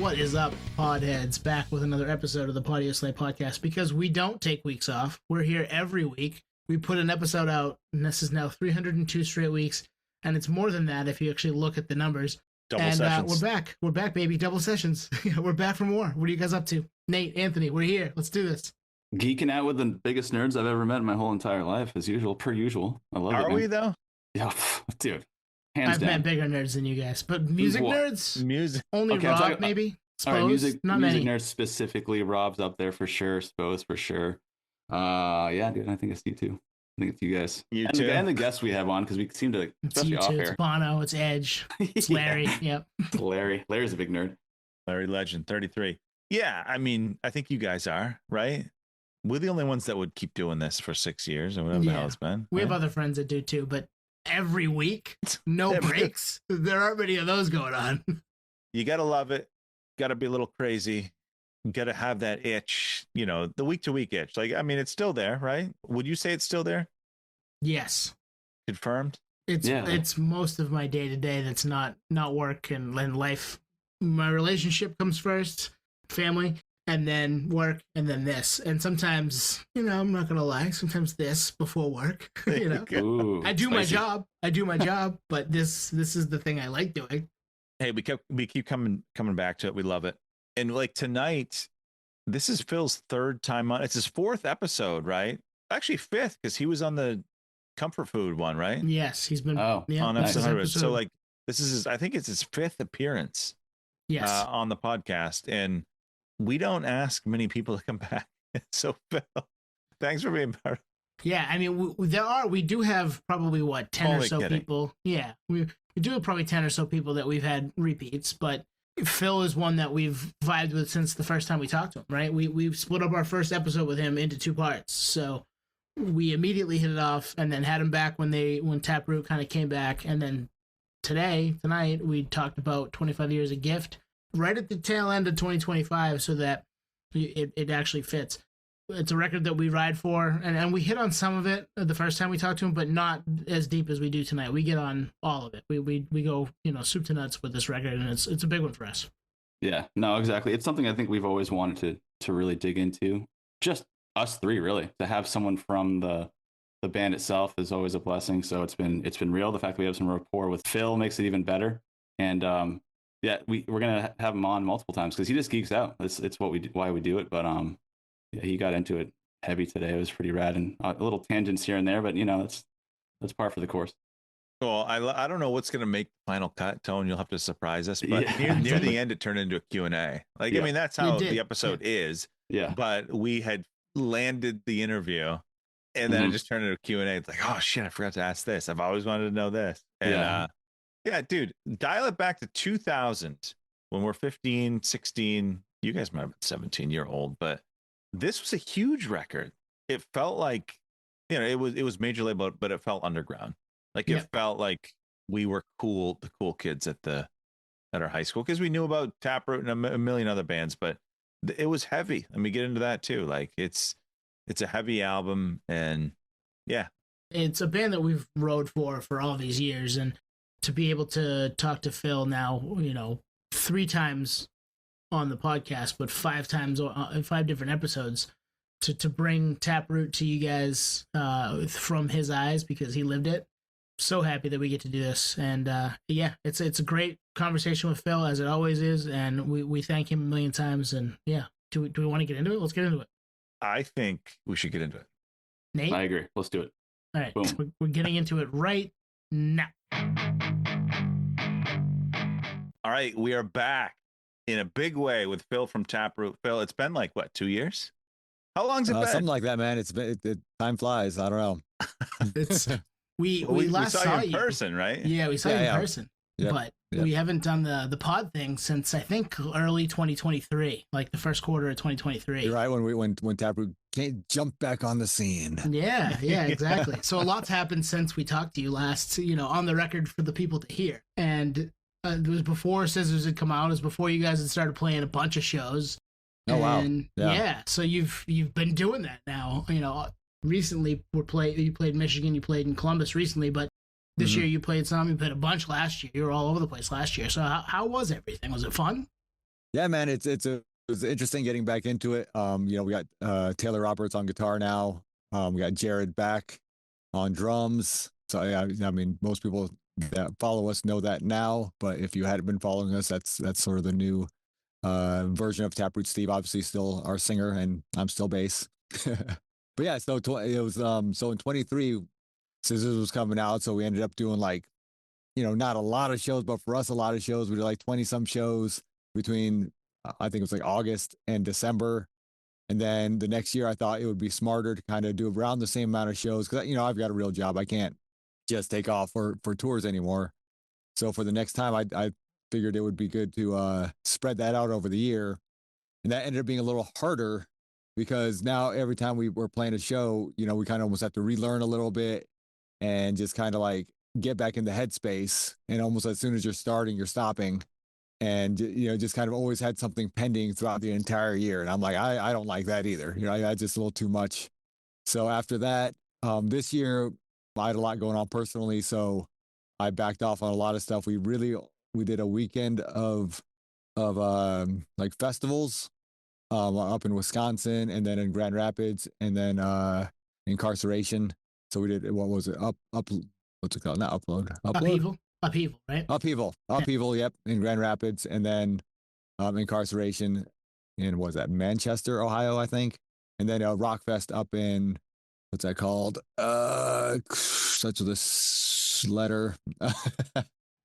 What is up, podheads? Back with another episode of the Podio Slay podcast, because we don't take weeks off. We're here every week. We put an episode out, and this is now 302 straight weeks, and it's more than that if you actually look at the numbers. Double sessions. We're back. We're back, baby. Double sessions. We're back for more. What are you guys up to? Nate, Anthony, we're here. Let's do this. Geeking out with the biggest nerds I've ever met in my whole entire life, as usual, per usual. I love it. Are we, though? Yeah, dude. Hands I've down. met bigger nerds than you guys, but music nerds? Music. Only Okay, Rob, maybe? All right, music Not many. nerds specifically. Rob's up there for sure. Spose for sure. Yeah, dude, I think it's you too. I think it's you guys. You and too. And the guests we have on, because we seem to, It's especially you off too. air. It's Bono. It's Edge. It's Larry. Yep. Larry's a big nerd. Larry Legend, 33. Yeah, I mean, I think you guys are, right? We're the only ones that would keep doing this for 6 years or whatever the hell it's been. We right? have other friends that do too, but every week, no breaks. There aren't many of those going on. You got to love it. Got to be a little crazy. Got to have that itch, you know, the week to week itch. Like, I mean, it's still there, right? Would you say it's still there? Yes. Confirmed? It's most of my day to day that's not work and life. My relationship comes first, family, and then work, and then this. And sometimes, you know, I'm not gonna lie, sometimes this before work. You know, Ooh, I do spicy. my job, but this is the thing I like doing. Hey, we keep coming back to it. We love it. And like tonight, this is Phil's third time on. It's his fourth episode, right? Actually, fifth, because he was on the comfort food one, right? Yes, he's been Oh, On this episode is 100. So like this is I think it's his fifth appearance yes. on the podcast, and we don't ask many people to come back. So Phil, thanks for being part of Yeah, I mean, we do have probably, 10 or Only so kidding. people. Yeah, we do have probably 10 or so people that we've had repeats, but Phil is one that we've vibed with since the first time we talked to him, right? We've split up our first episode with him into two parts, so we immediately hit it off and then had him back when Taproot kind of came back, and then tonight, we talked about 25 years of Gift, right at the tail end of 2025, so that it actually fits. It's a record that we ride for, and we hit on some of it the first time we talked to him, but not as deep as we do tonight. We get on all of it. We go, you know, soup to nuts with this record, and it's a big one for us. Yeah, no, exactly. It's something I think we've always wanted to really dig into. Just us three, really. To have someone from the band itself is always a blessing. So it's been real. The fact that we have some rapport with Phil makes it even better. And yeah, we're gonna have him on multiple times because he just geeks out. It's why we do it. But yeah, he got into it heavy today. It was pretty rad, and a little tangents here and there, but you know, that's par for the course. Well, I don't know what's going to make the final cut, Tone. You'll have to surprise us. But Yeah, near the end, it turned into a Q&A. Like, Yeah. I mean, that's how the episode is. Yeah. But we had landed the interview, and then it just turned into a Q&A. It's like, oh, shit, I forgot to ask this. I've always wanted to know this. And, yeah, dude, dial it back to 2000 when we're 15, 16. You guys might have been 17-year-old, but this was a huge record. It felt like, you know, it was major label, but it felt underground. Like it felt like we were the cool kids at our high school, because we knew about Taproot and a million other bands, but it was heavy. Let me get into that too. Like it's a heavy album, and yeah, it's a band that we've rode for all these years, and to be able to talk to Phil now, you know, 3 times on the podcast, but 5 times in 5 different episodes, to bring Taproot to you guys from his eyes, because he lived it. So happy that we get to do this, and yeah, it's a great conversation with Phil, as it always is, and we thank him a million times. And yeah, do we want to get into it? Let's get into it. I think we should get into it. Nate, I agree. Let's do it. all right, Boom. we're getting into it right now. All right, we are back in a big way with Phil from Taproot. Phil, it's been like what, 2 years? How long's it been? Something like that, man. It's been time flies. I don't know. It's we we last saw saw you in person, right? Yeah, we saw you in Yeah. person, Yep. but Yep. we haven't done the pod thing since I think early 2023, like the first quarter of 2023. You're right. When Taproot can't jump back on the scene. Yeah, exactly. So a lot's happened since we talked to you last, you know, on the record for the people to hear. And it was before Scissors had come out. It was before you guys had started playing a bunch of shows. Oh wow! And yeah, so you've been doing that now. You know, recently you played Michigan, you played in Columbus recently, but this year you played some. You played a bunch last year. You were all over the place last year. So how was everything? Was it fun? Yeah, man, it was interesting getting back into it. We got Taylor Roberts on guitar now. We got Jared back on drums. So yeah, I mean, most people that follow us know that now, but if you hadn't been following us, that's sort of the new version of Taproot. Steve, obviously, still our singer, and I'm still bass. But yeah, so it was so in 23, Scissors was coming out, so we ended up doing like, not a lot of shows, but for us, a lot of shows. We did like 20 some shows between, I think it was like August and December. And then the next year, I thought it would be smarter to kind of do around the same amount of shows because, I've got a real job. I can't just take off for tours anymore. So for the next time, I figured it would be good to spread that out over the year. And that ended up being a little harder because now every time we were playing a show, we kind of almost have to relearn a little bit and just kind of like get back in the headspace. And almost as soon as you're starting, you're stopping. And, just kind of always had something pending throughout the entire year. And I'm like, I don't like that either. That's just a little too much. So after that, this year, I had a lot going on personally. So I backed off on a lot of stuff. We did a weekend of like festivals up in Wisconsin and then in Grand Rapids and then Incarceration. So we did, what was it? What's it called? Not upload. Upheaval, right? Upheaval, yep, in Grand Rapids, and then Incarceration in, was that Manchester, Ohio, I think, and then Rockfest up in, what's that called? Such a this letter.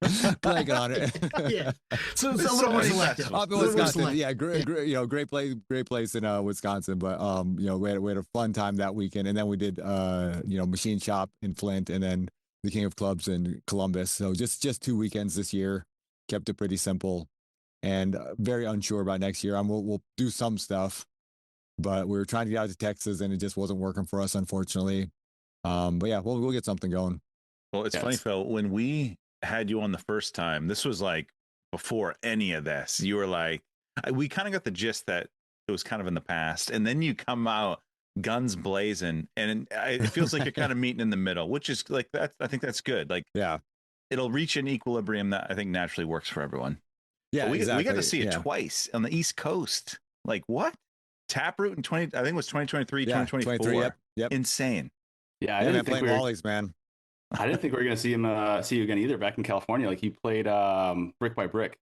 Blanking on it. Yeah, so it's a little more selective. Up in Wisconsin, yeah, great place in Wisconsin. But we had a fun time that weekend, and then we did Machine Shop in Flint, and then the King of Clubs in Columbus. So just 2 weekends this year. Kept it pretty simple, and very unsure about next year. We'll do some stuff, but we were trying to get out to Texas, and it just wasn't working for us, unfortunately. But yeah, we'll get something going. Well, it's funny, Phil, when we had you on the first time, this was like before any of this. You were like, we kind of got the gist that it was kind of in the past, and then you come out guns blazing, and it feels like you're kind of meeting in the middle, which is like that. I think that's good. Like, yeah, it'll reach an equilibrium that I think naturally works for everyone. Yeah, but we got to see it twice on the East Coast. Like, what? Taproot in 20, I think it was 2023, 2024. Yep. Insane. Yeah, I didn't think we were Wallies, man. I didn't think we were going to see you again either back in California. Like, you played Brick by Brick,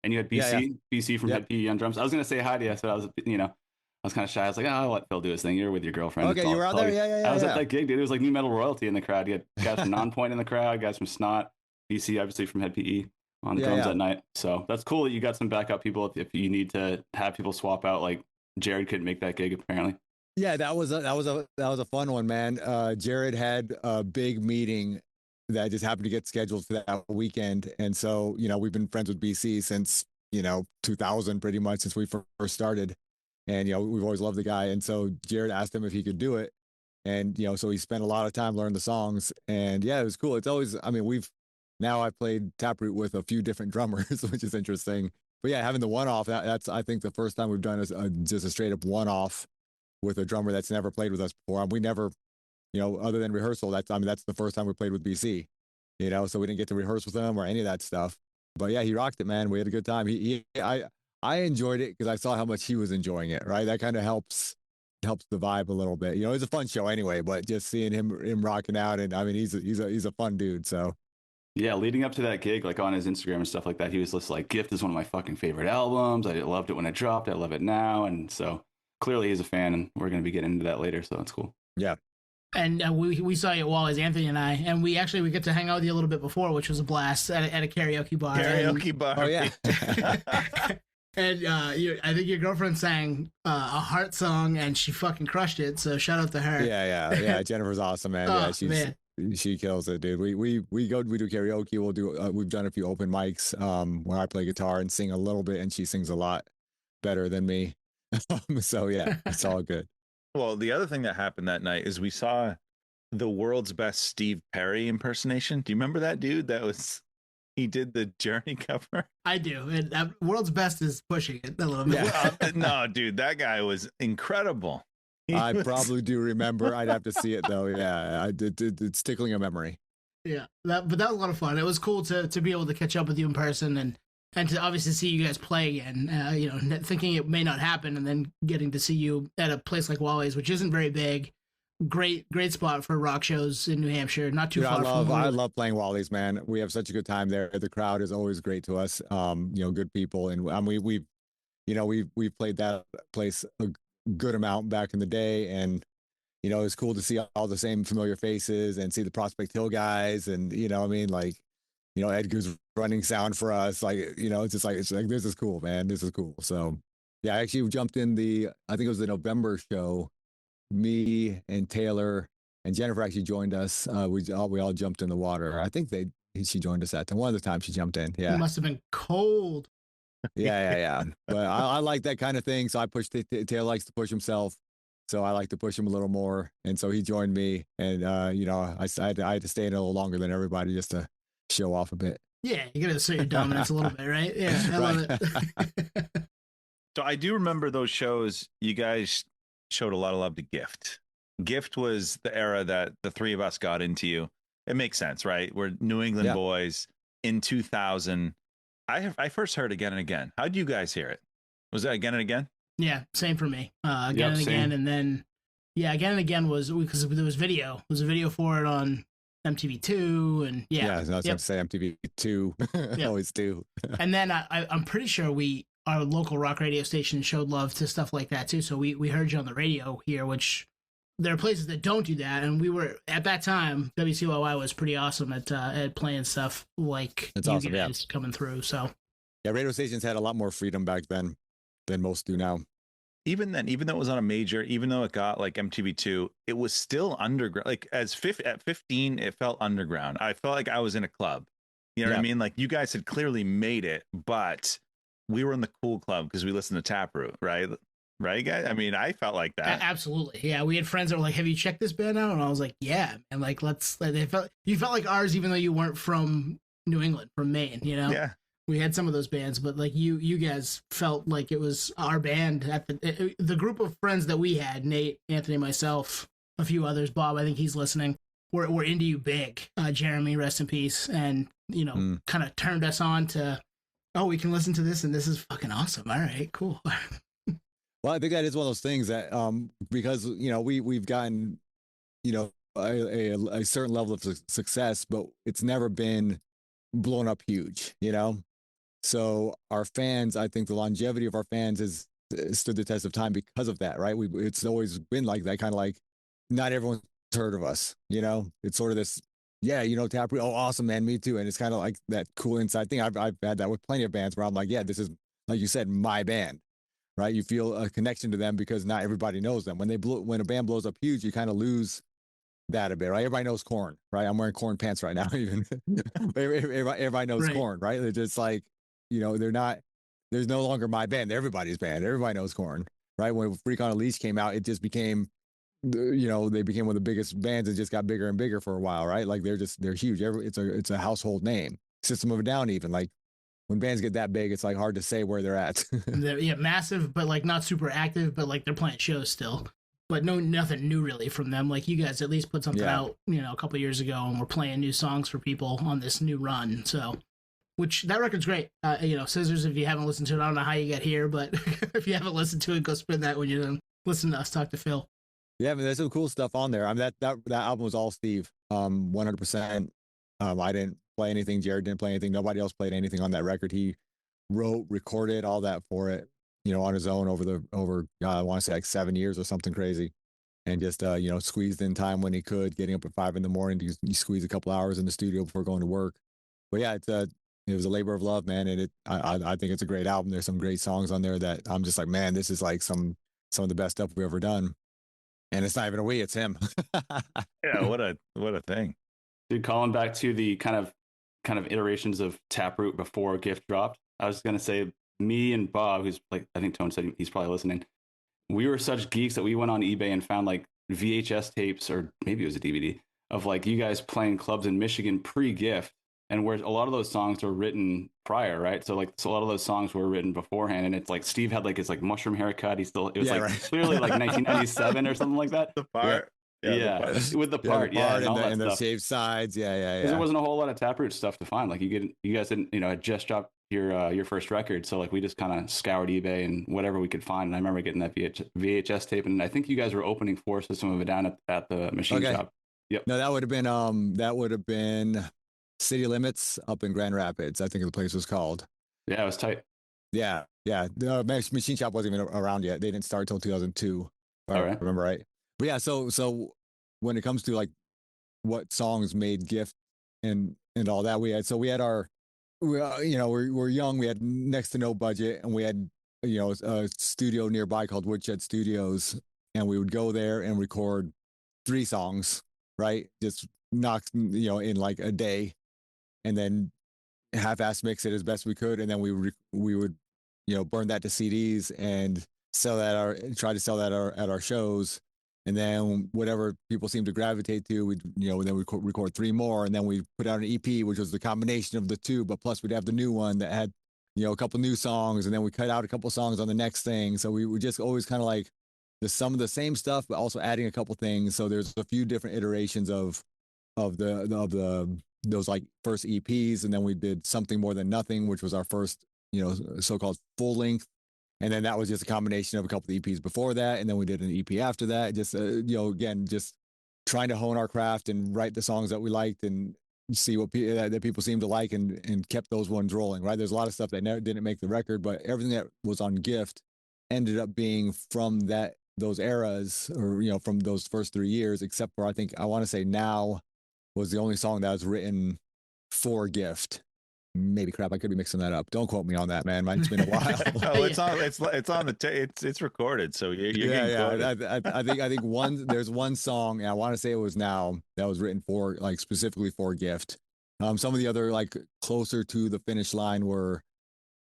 and you had BC from Head PE on drums. I was going to say hi to you, so I was kind of shy. I was like, I'll let Phil do his thing. You're with your girlfriend. Okay, you were out there? Yeah. I was at that gig, dude. It was like new metal royalty in the crowd. You had guys from Nonpoint in the crowd, guys from Snot, BC, obviously from Head PE on the drums that night. So that's cool that you got some backup people if you need to have people swap out. Like, Jared couldn't make that gig, apparently. Yeah, that was a fun one, man. Jared had a big meeting that just happened to get scheduled for that weekend. And so, we've been friends with BC since, 2000, pretty much, since we first started. And, we've always loved the guy. And so Jared asked him if he could do it. And, so he spent a lot of time learning the songs. And yeah, it was cool. It's always, I've played Taproot with a few different drummers, which is interesting. But yeah, having the one-off, that's, I think, the first time we've done is just a straight up one-off with a drummer that's never played with us before. We never, other than rehearsal, that's the first time we played with BC, so we didn't get to rehearse with him or any of that stuff. But yeah, he rocked it, man. We had a good time. I enjoyed it because I saw how much he was enjoying it, right? That kind of helps the vibe a little bit. It's a fun show anyway, but just seeing him rocking out, and he's a fun dude. So yeah, leading up to that gig, like on his Instagram and stuff like that, he was just like, Gift is one of my fucking favorite albums. I loved it when it dropped. I love it now. And so clearly he's a fan, and we're going to be getting into that later. So that's cool. Yeah. And we saw you at Wally's, Anthony and I, and we get to hang out with you a little bit before, which was a blast at a karaoke bar. Bar. Oh, yeah. And I think your girlfriend sang a Heart song, and she fucking crushed it. So shout out to her. Yeah. Jennifer's awesome, man. Man. She kills it, dude. We do karaoke. We've done a few open mics where I play guitar and sing a little bit, and she sings a lot better than me. So yeah, it's all good. Well, the other thing that happened that night is we saw the world's best Steve Perry impersonation. Do you remember that dude? He did the Journey cover. I do. And world's best is pushing it a little bit. Yeah. No, dude, that guy was incredible. Probably do remember. I'd have to see it though. Yeah, it's tickling a memory. Yeah, but that was a lot of fun. It was cool to be able to catch up with you in person and and to obviously see you guys play again, thinking it may not happen, and then getting to see you at a place like Wally's, which isn't very big. Great spot for rock shows in New Hampshire. Not too far from. I love playing Wally's, man. We have such a good time there. The crowd is always great to us. Good people, and we've played that place a good amount back in the day, and it's cool to see all the same familiar faces and see the Prospect Hill guys, and Edgar's running sound for us. It's like this is cool, man. This is cool. So yeah, I actually jumped in I think it was the November show. Me and Taylor and Jennifer actually joined us. We all jumped in the water. I think she joined us that time. One of the times she jumped in. Yeah, it must have been cold. Yeah. But I like that kind of thing. So I pushed. Taylor likes to push himself, so I like to push him a little more. And so he joined me, and I had to stay in a little longer than everybody just to show off a bit. Yeah, you gotta assert your dominance a little bit, right? Yeah, I love it. So I do remember those shows. You guys showed a lot of love to Gift. Gift was the era that the three of us got into. It makes sense, right? We're New England boys in 2000. I first heard Again and Again. How did you guys hear it? Was that Again and Again? Yeah, same for me. Again and Again, and then Again and Again was because there was video. There was a video for it on MTV2, and I was going to say MTV2. Always do. And then I'm pretty sure our local rock radio station showed love to stuff like that too. So we heard you on the radio here, which there are places that don't do that. And we were at that time, WCYY was pretty awesome at playing stuff like guys coming through. So yeah, radio stations had a lot more freedom back then than most do now. Even then, even though it was on a major, even though it got like MTV2, it was still underground. Like at 15, it felt underground. I felt like I was in a club. You know what I mean? Like you guys had clearly made it, but we were in the cool club because we listened to Taproot, right? Right, guys? I mean, I felt like that. Absolutely. Yeah, we had friends that were like, have you checked this band out? And I was like, yeah. And like, you felt like ours, even though you weren't from New England, from Maine, Yeah. We had some of those bands, but like you guys felt like it was our band. At the group of friends that we had, Nate, Anthony, myself, a few others, Bob, I think he's listening, were into you big. Jeremy, rest in peace. And, kind of turned us on to, oh, we can listen to this, and this is fucking awesome. All right, cool. Well, I think that is one of those things that, because we've gotten, a certain level of success, but it's never been blown up huge, So our fans, I think the longevity of our fans has stood the test of time because of that, right? It's always been like that, kind of like not everyone's heard of us, It's sort of this. Yeah, Taproot. Oh, awesome, man. Me too. And it's kind of like that cool inside thing. I've had that with plenty of bands where I'm like, yeah, this is, like you said, my band, right? You feel a connection to them because not everybody knows them. When a band blows up huge, you kind of lose that a bit, right? Everybody knows Korn, right? I'm wearing Korn pants right now. Even everybody knows Korn, right? They're just like, there's no longer my band. They're everybody's band. Everybody knows Korn, right? When Freak on a Leash came out, it just became, they became one of the biggest bands and just got bigger and bigger for a while, right? Like they're huge. It's a household name. System of a Down, even like when bands get that big, it's like hard to say where they're at. They're massive, but like not super active, but like they're playing shows still. But nothing new really from them. Like you guys at least put something out, a couple years ago, and we're playing new songs for people on this new run. So, which that record's great. Scissors. If you haven't listened to it, I don't know how you got here, but if you haven't listened to it, go spin that when you're done. Listen to us talk to Phil. Yeah, I mean, there's some cool stuff on there. I mean, that album was all Steve, 100%. I didn't play anything. Jared didn't play anything. Nobody else played anything on that record. He wrote, recorded all that for it, on his own over I want to say like 7 years or something crazy, and just squeezed in time when he could, getting up at 5 a.m. You squeeze a couple hours in the studio before going to work. But yeah, it was a labor of love, man, and I think it's a great album. There's some great songs on there that I'm just like, man, this is like some of the best stuff we've ever done. And it's not even a we, it's him. Yeah, what a thing. Dude, calling back to the kind of iterations of Taproot before Gift dropped, I was going to say, me and Bob, who's like, I think Tone said he's probably listening, we were such geeks that we went on eBay and found like VHS tapes, or maybe it was a DVD, of like you guys playing clubs in Michigan pre-Gift, and where a lot of those songs were written prior, right? So a lot of those songs were written beforehand, and it's like Steve had like his like mushroom haircut. It was clearly like 1997 or something like that. The part. Yeah, with the Yeah, part, the yeah, part and all that and the stuff. shaved sides. Yeah, Because there wasn't a whole lot of Taproot stuff to find. Like you guys didn't, had just dropped your first record, so like we just kind of scoured eBay and whatever we could find. And I remember getting that VHS tape, and I think you guys were opening for some of it down at the machine Okay. shop. Yep. No, that would have been City Limits up in Grand Rapids. I think the place was called. Yeah, it was tight. Yeah. The machine shop wasn't even around yet. They didn't start till 2002. If I All right. remember right. But yeah, so when it comes to like what songs made Gift and all that, we had our, we're young. We had next to no budget, and we had a studio nearby called Woodshed Studios, and we would go there and record 3 songs, right? Just knock in like a day, and then half-ass mix it as best we could, and then we would burn that to CDs and try to sell that at our shows. And then whatever people seem to gravitate to, we'd then we record 3 more, and then we put out an EP, which was the combination of the 2. But plus we'd have the new one that had a couple new songs, and then we cut out a couple songs on the next thing. So we were just always kind of like some of the same stuff, but also adding a couple things. So there's a few different iterations of those like first EPs, and then we did Something More Than Nothing, which was our first so-called full length. And then that was just a combination of a couple of EPs before that. And then we did an EP after that. Just, again, just trying to hone our craft and write the songs that we liked and see what that people seemed to like, and kept those ones rolling, right? There's a lot of stuff that didn't make the record, but everything that was on Gift ended up being from those eras, or, from those first 3 years, except for I want to say Now was the only song that was written for Gift. Maybe crap. I could be mixing that up. Don't quote me on that, man. It's been a while. No, it's on. It's on the. It's recorded. So you're getting quoted. I think there's one song, and I want to say it was Now, that was written for like specifically for Gift. Some of the other like closer to the finish line were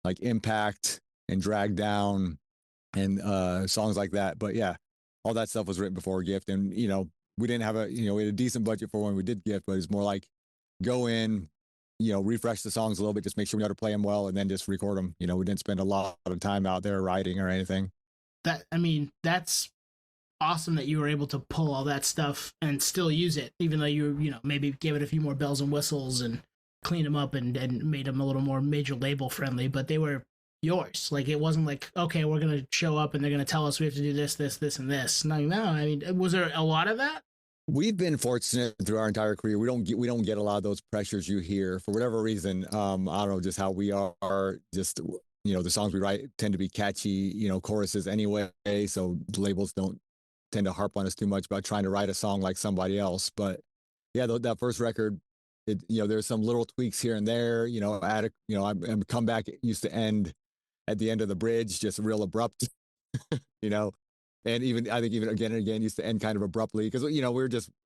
like Impact and Drag Down and songs like that. But yeah, all that stuff was written before Gift, and we didn't have we had a decent budget for when we did Gift, but it's more like go in, refresh the songs a little bit, just make sure we know how to play them well, and then just record them. We didn't spend a lot of time out there writing or anything. That's awesome that you were able to pull all that stuff and still use it, even though you maybe gave it a few more bells and whistles and cleaned them up and made them a little more major label friendly, but they were yours. Like, it wasn't like, okay, we're going to show up and they're going to tell us we have to do this, and this. No, was there a lot of that? We've been fortunate through our entire career. We don't get a lot of those pressures you hear for whatever reason. I don't know, just how we are. Just the songs we write tend to be catchy, choruses anyway. So the labels don't tend to harp on us too much about trying to write a song like somebody else. But yeah, that first record, there's some little tweaks here and there. And Comeback used to end at the end of the bridge, just real abrupt. And even again and again used to end kind of abruptly, because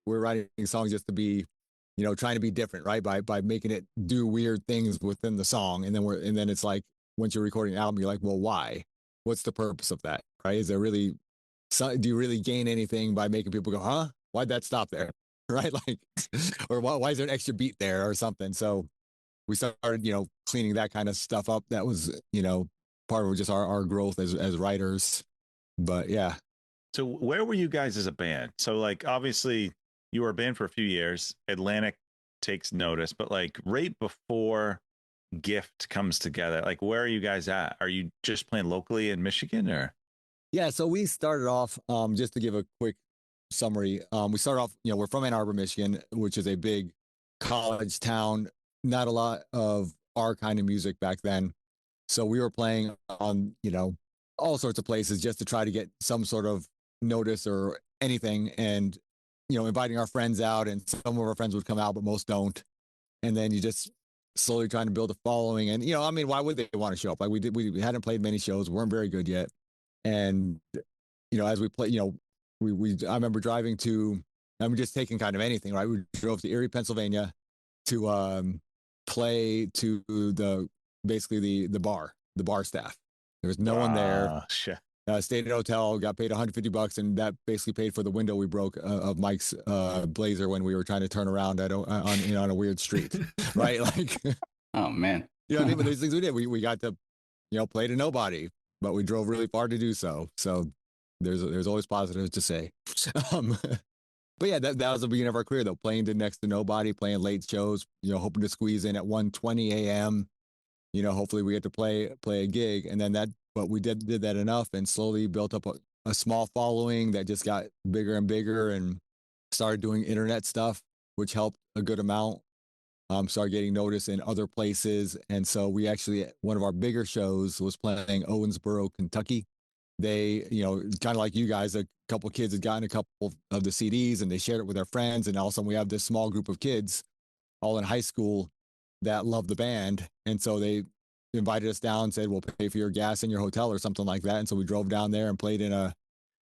we're writing songs just to be, trying to be different, right? By making it do weird things within the song, and then it's like, once you're recording an album, you're like, well, why? What's the purpose of that, right? Is there really, do you really gain anything by making people go, huh? Why'd that stop there, right? Like, or why is there an extra beat there or something? So we started, cleaning that kind of stuff up. That was, part of just our growth as writers. But yeah. So where were you guys as a band? So like, obviously you were a band for a few years. Atlantic takes notice, but like right before Gift comes together, like where are you guys at? Are you just playing locally in Michigan, or? Yeah, so we started off, just to give a quick summary. We started off, we're from Ann Arbor, Michigan, which is a big college town. Not a lot of our kind of music back then. So we were playing on, all sorts of places just to try to get some sort of notice or anything, and inviting our friends out, and some of our friends would come out, but most don't. And then you just slowly trying to build a following, and why would they want to show up? Like we hadn't played many shows, weren't very good yet, and as we play, I remember driving to, just taking kind of anything, right? We drove to Erie, Pennsylvania to play to basically the bar staff. There was no one there. Shit. Stayed at a hotel, got paid $150, and that basically paid for the window we broke of Mike's Blazer when we were trying to turn around on a weird street, right? Like, oh man, but there's things we did. We got to, play to nobody, but we drove really far to do so. So there's always positives to say. But yeah, that was the beginning of our career though. Playing to next to nobody, playing late shows, hoping to squeeze in at 1:20 a.m. Hopefully we get to play a gig. And then but we did that enough and slowly built up a small following that just got bigger and bigger and started doing internet stuff, which helped a good amount. Started getting noticed in other places. And so we actually, one of our bigger shows was playing Owensboro, Kentucky. They, kind of like you guys, a couple of kids had gotten a couple of the CDs and they shared it with their friends. And all of a sudden we have this small group of kids all in high school that love the band. And so they invited us down and said, we'll pay for your gas in your hotel or something like that. And so we drove down there and played in a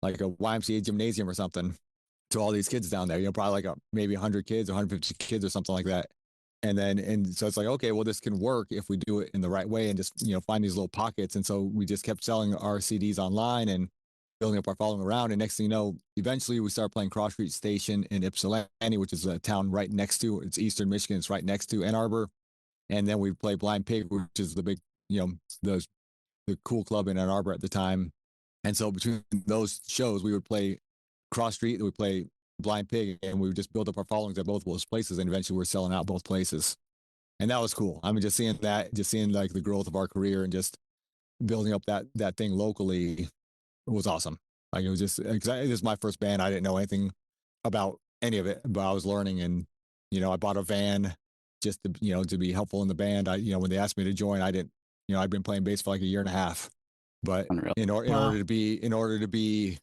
YMCA gymnasium or something to all these kids down there, probably like maybe 100 kids, 150 kids or something like that. And so it's like, okay, well, this can work if we do it in the right way and just, find these little pockets. And so we just kept selling our CDs online and building up our following around. And next thing you know, eventually we started playing Cross Street Station in Ypsilanti, which is a town right next to, it's Eastern Michigan. It's right next to Ann Arbor. And then we play Blind Pig, which is the big, the cool club in Ann Arbor at the time. And so between those shows, we would play Cross Street, and we play Blind Pig, and we would just build up our followings at both those places. And eventually we're selling out both places. And that was cool. I mean, just seeing like the growth of our career and just building up that thing locally was awesome. Like it was just, cause this is my first band. I didn't know anything about any of it, but I was learning. And, I bought a van just to, to be helpful in the band. When they asked me to join, I didn't, I'd been playing bass for like a year and a half, but in order to be,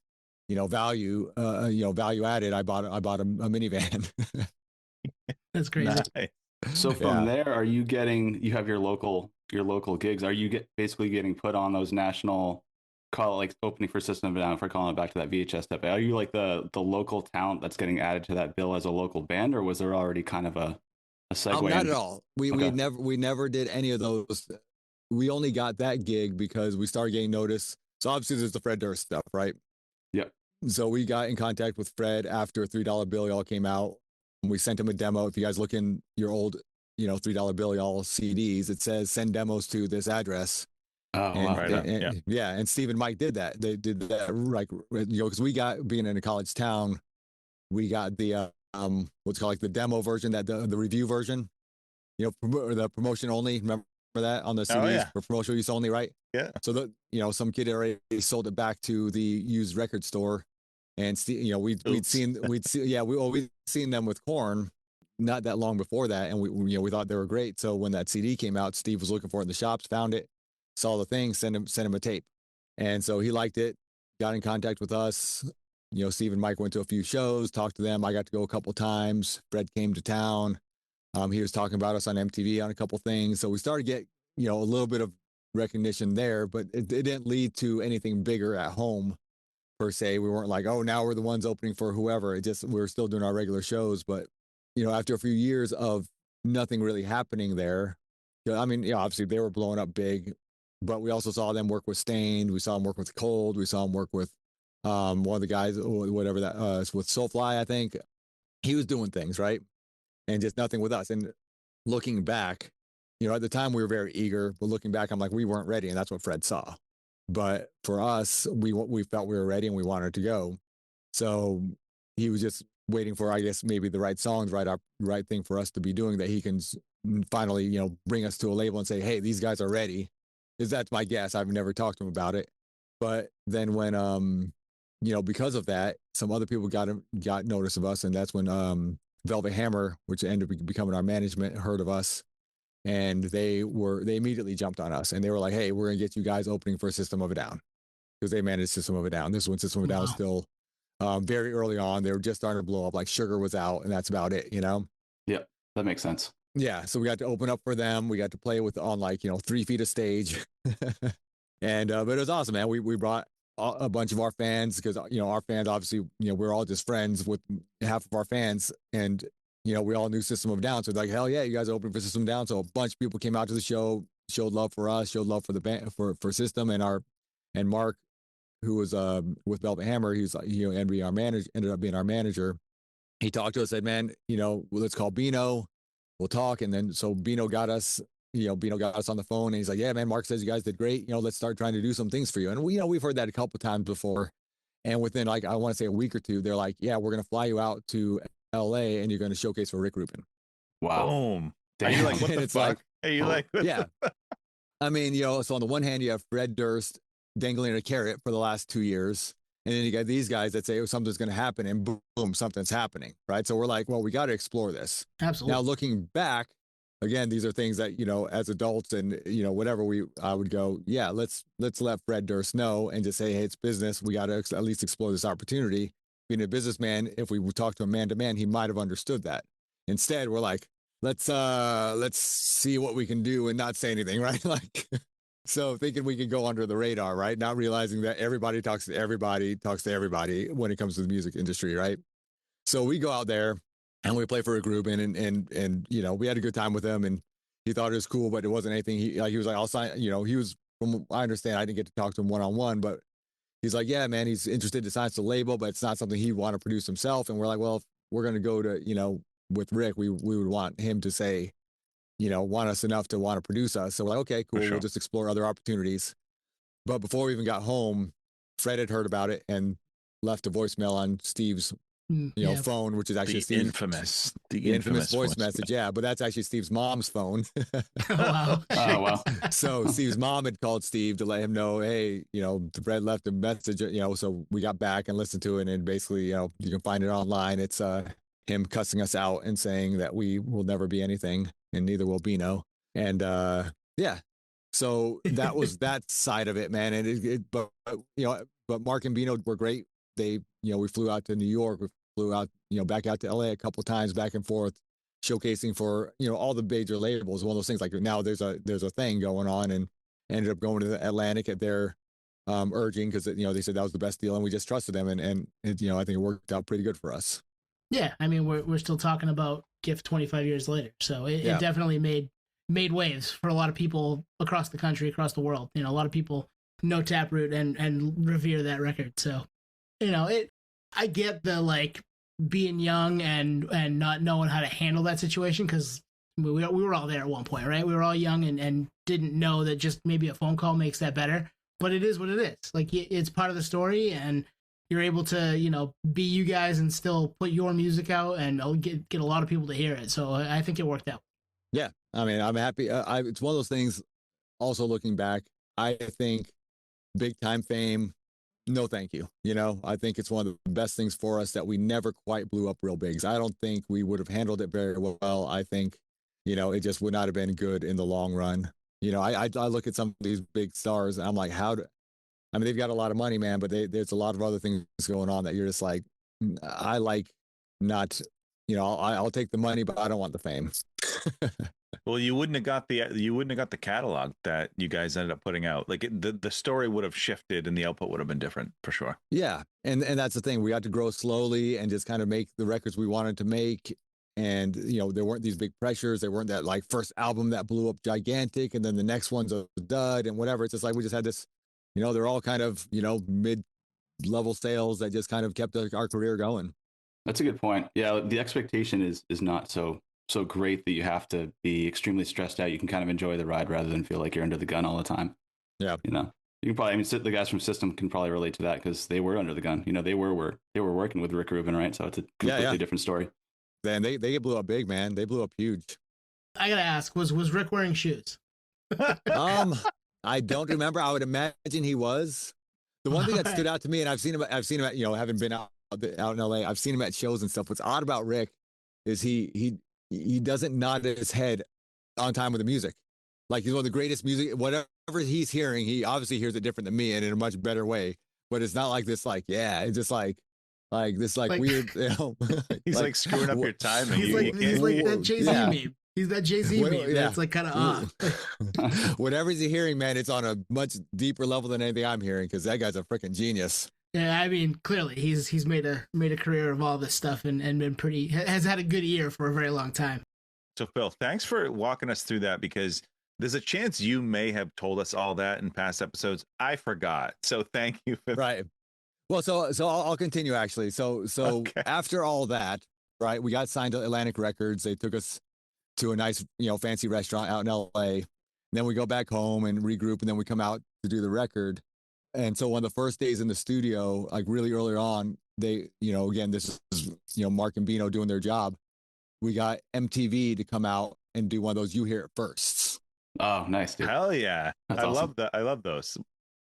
value added, I bought a minivan. That's crazy. Nice. So from there, you have your local gigs. Are you basically getting put on those national, call it like opening for System of a Down, if we're calling it back to that VHS type? Are you like the local talent that's getting added to that bill as a local band, or was there already kind of a segue? Not at all. We never did any of those. We only got that gig because we started getting noticed. So obviously there's the Fred Durst stuff, right? Yep. So we got in contact with Fred after $3 Bill Y'all came out. We sent him a demo. If you guys look in your old, $3 Bill Y'all CDs, it says send demos to this address. Oh, and, yeah. And Steve and Mike did that. They did that, like, because we got, being in a college town, we got the what's called like the demo version, that the review version, the promotion only. Remember that on the CDs for promotional use only, right? Yeah. So some kid already sold it back to the used record store. And we'd seen them with Korn not that long before that, and we thought they were great. So when that CD came out, Steve was looking for it in the shops, found it, saw the thing, sent him a tape, and so he liked it, got in contact with us. Steve and Mike went to a few shows, talked to them. I got to go a couple times. Fred came to town. He was talking about us on MTV on a couple things, so we started to get a little bit of recognition there, but it didn't lead to anything bigger at home. Per se, we weren't like, oh, now we're the ones opening for whoever. We were still doing our regular shows, but after a few years of nothing really happening there, I mean, obviously they were blowing up big, but we also saw them work with Stained. We saw them work with Cold. We saw them work with one of the guys, whatever that with Soulfly, I think. He was doing things right, and just nothing with us. And looking back, at the time we were very eager, but looking back, I'm like, we weren't ready, and that's what Fred saw. But for us, we felt we were ready and we wanted to go. So he was just waiting for, I guess, maybe the right songs, right thing for us to be doing, that he can finally, bring us to a label and say, hey, these guys are ready. Because that's my guess. I've never talked to him about it. But then when, because of that, some other people got notice of us. And that's when Velvet Hammer, which ended up becoming our management, heard of us. And they immediately jumped on us, and they were like, hey, we're going to get you guys opening for System of a Down, because they managed System of a Down. This one, System of a Down, was still very early on. They were just starting to blow up. Like Sugar was out, and that's about it, Yeah, that makes sense. Yeah, so we got to open up for them. We got to play on 3 feet of stage. And but it was awesome, man. We brought a bunch of our fans, because our fans, obviously, we're all just friends with half of our fans, and we all knew System of a Down. So like, hell yeah, you guys are opening for System of a Down. So a bunch of people came out to the show, showed love for us, showed love for the band, for System, and Mark, who was with Velvet Hammer, he ended up being our manager. He talked to us, said, man, let's call Bino. We'll talk. And then so Bino got us on the phone, and he's like, yeah, man, Mark says you guys did great. Let's start trying to do some things for you. And we've heard that a couple of times before. And within like, I want to say a week or two, they're like, yeah, we're going to fly you out to LA and you're going to showcase for Rick Rubin. Wow. Boom. Are Damn. you like, what And the it's fuck? like, Are you like, yeah. I mean, so on the one hand, you have Fred Durst dangling a carrot for the last 2 years. And then you got these guys that say, oh, something's going to happen, and boom, something's happening, right? So we're like, well, we got to explore this. Absolutely. Now, looking back, again, these are things that, as adults and, whatever, I would go, yeah, let's let Fred Durst know and just say, hey, it's business. We got to at least explore this opportunity. Being a businessman, if we would talk to him man to man, he might have understood that. Instead, we're like, let's see what we can do and not say anything, right? Like, so thinking we could go under the radar, right? Not realizing that everybody talks to everybody when it comes to the music industry, right? So we go out there and we play for a group and we had a good time with him, and he thought it was cool, but it wasn't anything. He was like, I'll sign, he was, from I understand, I didn't get to talk to him one-on-one, but he's like, yeah, man, he's interested to sign to the label, but it's not something he'd want to produce himself. And we're like, well, if we're going to go to, with Rick, we would want him to say, want us enough to want to produce us. So we're like, okay, cool. Sure. We'll just explore other opportunities. But before we even got home, Fred had heard about it and left a voicemail on Steve's, phone, which is actually the infamous voice message. Yeah, but that's actually Steve's mom's phone. Wow. Oh, wow. So Steve's mom had called Steve to let him know, hey, Fred left a message, so we got back and listened to it. And basically, you can find it online. It's him cussing us out and saying that we will never be anything, and neither will Bino. And yeah, so that was that side of it, man. And but Mark and Bino were great. They, we flew out to New York, we flew out, back out to LA a couple of times, back and forth, showcasing for, all the major labels. One of those things, like now there's a thing going on, and ended up going to the Atlantic at their urging, because they said that was the best deal, and we just trusted them, and I think it worked out pretty good for us. Yeah, I mean, we're still talking about GIF 25 years later, so it definitely made waves for a lot of people across the country, across the world. A lot of people know Taproot and revere that record. So, I get the like being young and not knowing how to handle that situation, because we were all there at one point, right? We were all young and didn't know that just maybe a phone call makes that better. But it is what it is. Like, it's part of the story, and you're able to, be you guys and still put your music out and get a lot of people to hear it. So I think it worked out. Yeah. I mean, I'm happy. It's one of those things, also looking back, I think big time fame, no thank you. I think it's one of the best things for us that we never quite blew up real big. I don't think we would have handled it very well. I think, it just would not have been good in the long run. I look at some of these big stars and I'm like, they've got a lot of money, man, but there's a lot of other things going on that you're just like, I like not, I'll take the money, but I don't want the fame. Well, you wouldn't have got the catalog that you guys ended up putting out. Like the story would have shifted and the output would have been different for sure. Yeah. And that's the thing. We got to grow slowly and just kind of make the records we wanted to make. And, there weren't these big pressures. There weren't that like first album that blew up gigantic, and then the next one's a dud and whatever. It's just like, we just had this, they're all kind of, mid-level sales that just kind of kept our career going. That's a good point. Yeah, the expectation is not so great that you have to be extremely stressed out. You can kind of enjoy the ride rather than feel like you're under the gun all the time. Yeah. You can probably, the guys from System can probably relate to that, because they were under the gun. They were working with Rick Rubin, right? So it's a completely different story. Then they blew up big, man. They blew up huge. I gotta ask, was Rick wearing shoes? I don't remember. I would imagine he was. The one thing that stood out to me, and I've seen him at, having been out in LA, I've seen him at shows and stuff. What's odd about Rick is he doesn't nod his head on time with the music. Like, he's one of the greatest music, whatever he's hearing, he obviously hears it different than me and in a much better way. But it's not like this, like, yeah, it's just like this, like weird, he's like screwing up your timing. He's like that Jay-Z meme. He's that Jay-Z meme. Yeah. It's like kind of off. Whatever he's hearing, man, it's on a much deeper level than anything I'm hearing, because that guy's a freaking genius. Yeah, I mean, clearly he's made a career of all this stuff and been has had a good ear for a very long time. So Phil, thanks for walking us through that, because there's a chance you may have told us all that in past episodes. I forgot. So thank you for right. Well, so I'll continue actually. So Okay. After all that, right, we got signed to Atlantic Records. They took us to a nice, fancy restaurant out in LA. And then we go back home and regroup, and then we come out to do the record. And so one of the first days in the studio, like really early on, they, again, this is, Mark and Bino doing their job. We got MTV to come out and do one of those You Hear It Firsts. Oh, nice, dude. Hell yeah. That's I awesome. love that. I love those.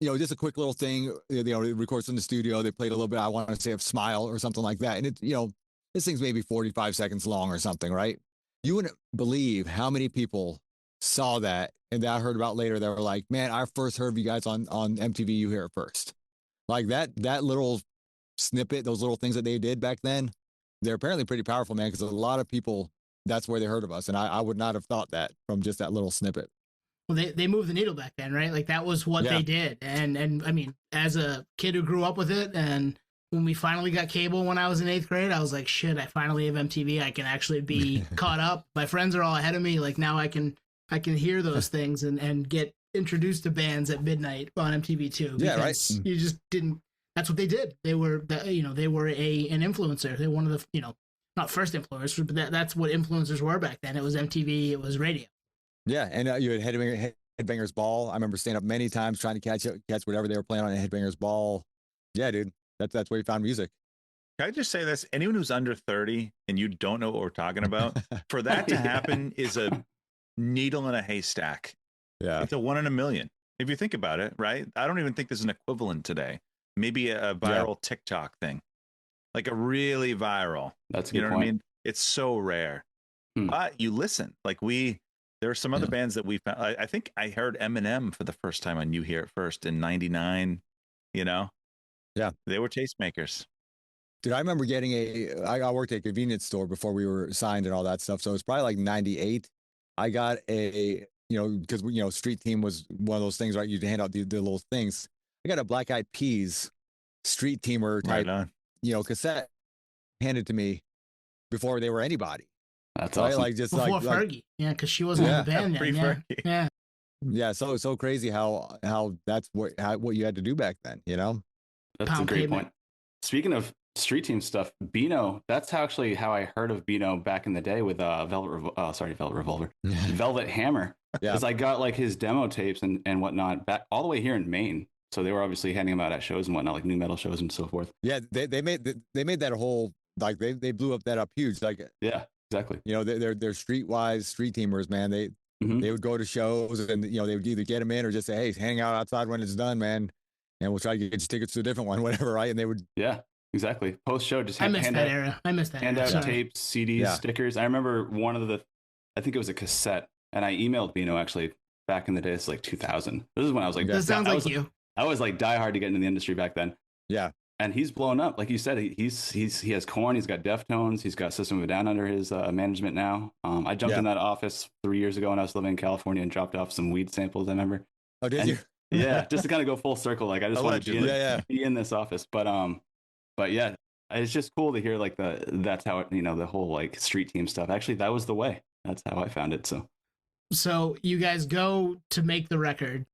Just a quick little thing, it records in the studio. They played a little bit, I want to say, of Smile or something like that. And it, this thing's maybe 45 seconds long or something, right? You wouldn't believe how many people saw that and that I heard about later. They were like, man, I first heard you guys on MTV You Hear It First. Like that little snippet, those little things that they did back then, they're apparently pretty powerful, man, because a lot of people, that's where they heard of us. And I would not have thought that from just that little snippet. Well, they moved the needle back then, right? Like that was what they did. And I mean, as a kid who grew up with it, and when we finally got cable when I was in 8th grade, I was like, shit, I finally have MTV. I can actually be caught up. My friends are all ahead of me. Like now I can hear those things and get introduced to bands at midnight on MTV too. Yeah, right. You just didn't. That's what they did. They were, they were an influencer. They're one of the, not first influencers, but that's what influencers were back then. It was MTV. It was radio. Yeah, and you had Headbangers Ball. I remember staying up many times trying to catch whatever they were playing on at Headbangers Ball. Yeah, dude, that's where you found music. Can I just say this? Anyone who's under 30 and you don't know what we're talking about, for that to happen is a needle in a haystack. Yeah, it's a 1 in a million. If you think about it, right? I don't even think there's an equivalent today. Maybe a viral TikTok thing, like a really viral. That's a good point. What I mean? It's so rare. But you listen, like there are some other bands that we found. I think I heard Eminem for the first time on You Hear It First in '99. Yeah, they were tastemakers. Dude, I remember getting I worked at a convenience store before we were signed and all that stuff. So it was probably like 98. I got because Street Team was one of those things, right? You'd hand out the little things. I got a Black Eyed Peas Street Teamer type, cassette handed to me before they were anybody. That's awesome. Like just before Fergie, because she wasn't in the band then. Yeah. So crazy how that's what you had to do back then. That's a great point. Speaking of Street Team stuff, Bino. That's actually how I heard of Bino back in the day with Velvet Revolver, Velvet Hammer. Yeah, because I got like his demo tapes and whatnot back all the way here in Maine. So they were obviously handing them out at shows and whatnot, like new metal shows and so forth. Yeah, they made that whole like they blew up that up huge. Like exactly. They're streetwise street teamers, man. They would go to shows and they would either get them in or just say, hey, hang out outside when it's done, man, and we'll try to get you tickets to a different one, whatever, right? And they would exactly. Post show just I missed that era. Hand out tapes, CDs, stickers. I remember one of I think it was a cassette, and I emailed Bino actually back in the day. It's like 2000. This is when I was like, this sounds like you. I was like diehard to get into the industry back then. Yeah. And he's blown up. Like you said, he has Korn, he's got Deftones, he's got System of a Down under his management now. I jumped in that office 3 years ago when I was living in California and dropped off some weed samples, I remember. Oh, did you? Yeah, just to kind of go full circle. Like I just wanted to be in this office. But yeah, it's just cool to hear like that's how the whole like Street Team stuff. Actually, that was the way. That's how I found it. So you guys go to make the record.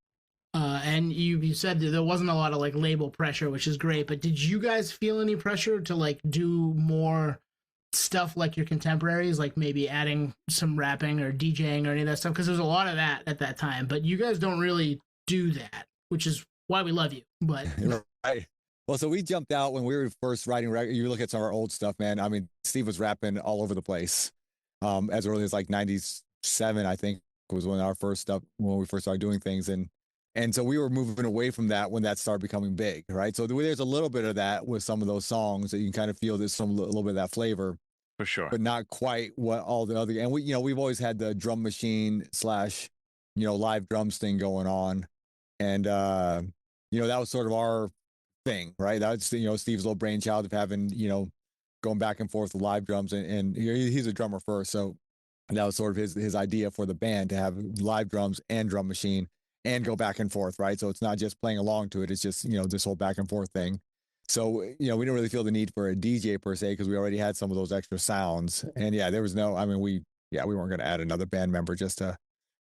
And you said that there wasn't a lot of like label pressure, which is great, but did you guys feel any pressure to like do more stuff like your contemporaries, like maybe adding some rapping or DJing or any of that stuff? Because there's a lot of that at that time, but you guys don't really do that, which is why we love you. But right. Well, so we jumped out when we were first writing records. You look at some of our old stuff, man. I mean, Steve was rapping all over the place. As early as like 97, I think was when our first stuff, when we first started doing things. And so we were moving away from that when that started becoming big, right? So there's a little bit of that with some of those songs that you can kind of feel there's a little bit of that flavor, for sure, but not quite what all the other. And we've always had the drum machine / live drums thing going on, and that was sort of our thing, right? That's Steve's little brainchild of having going back and forth with live drums, and he's a drummer first, so that was sort of his idea for the band to have live drums and drum machine. And go back and forth, right? So it's not just playing along to it. It's just, this whole back and forth thing. So, we didn't really feel the need for a DJ per se, because we already had some of those extra sounds. And there was we weren't going to add another band member just to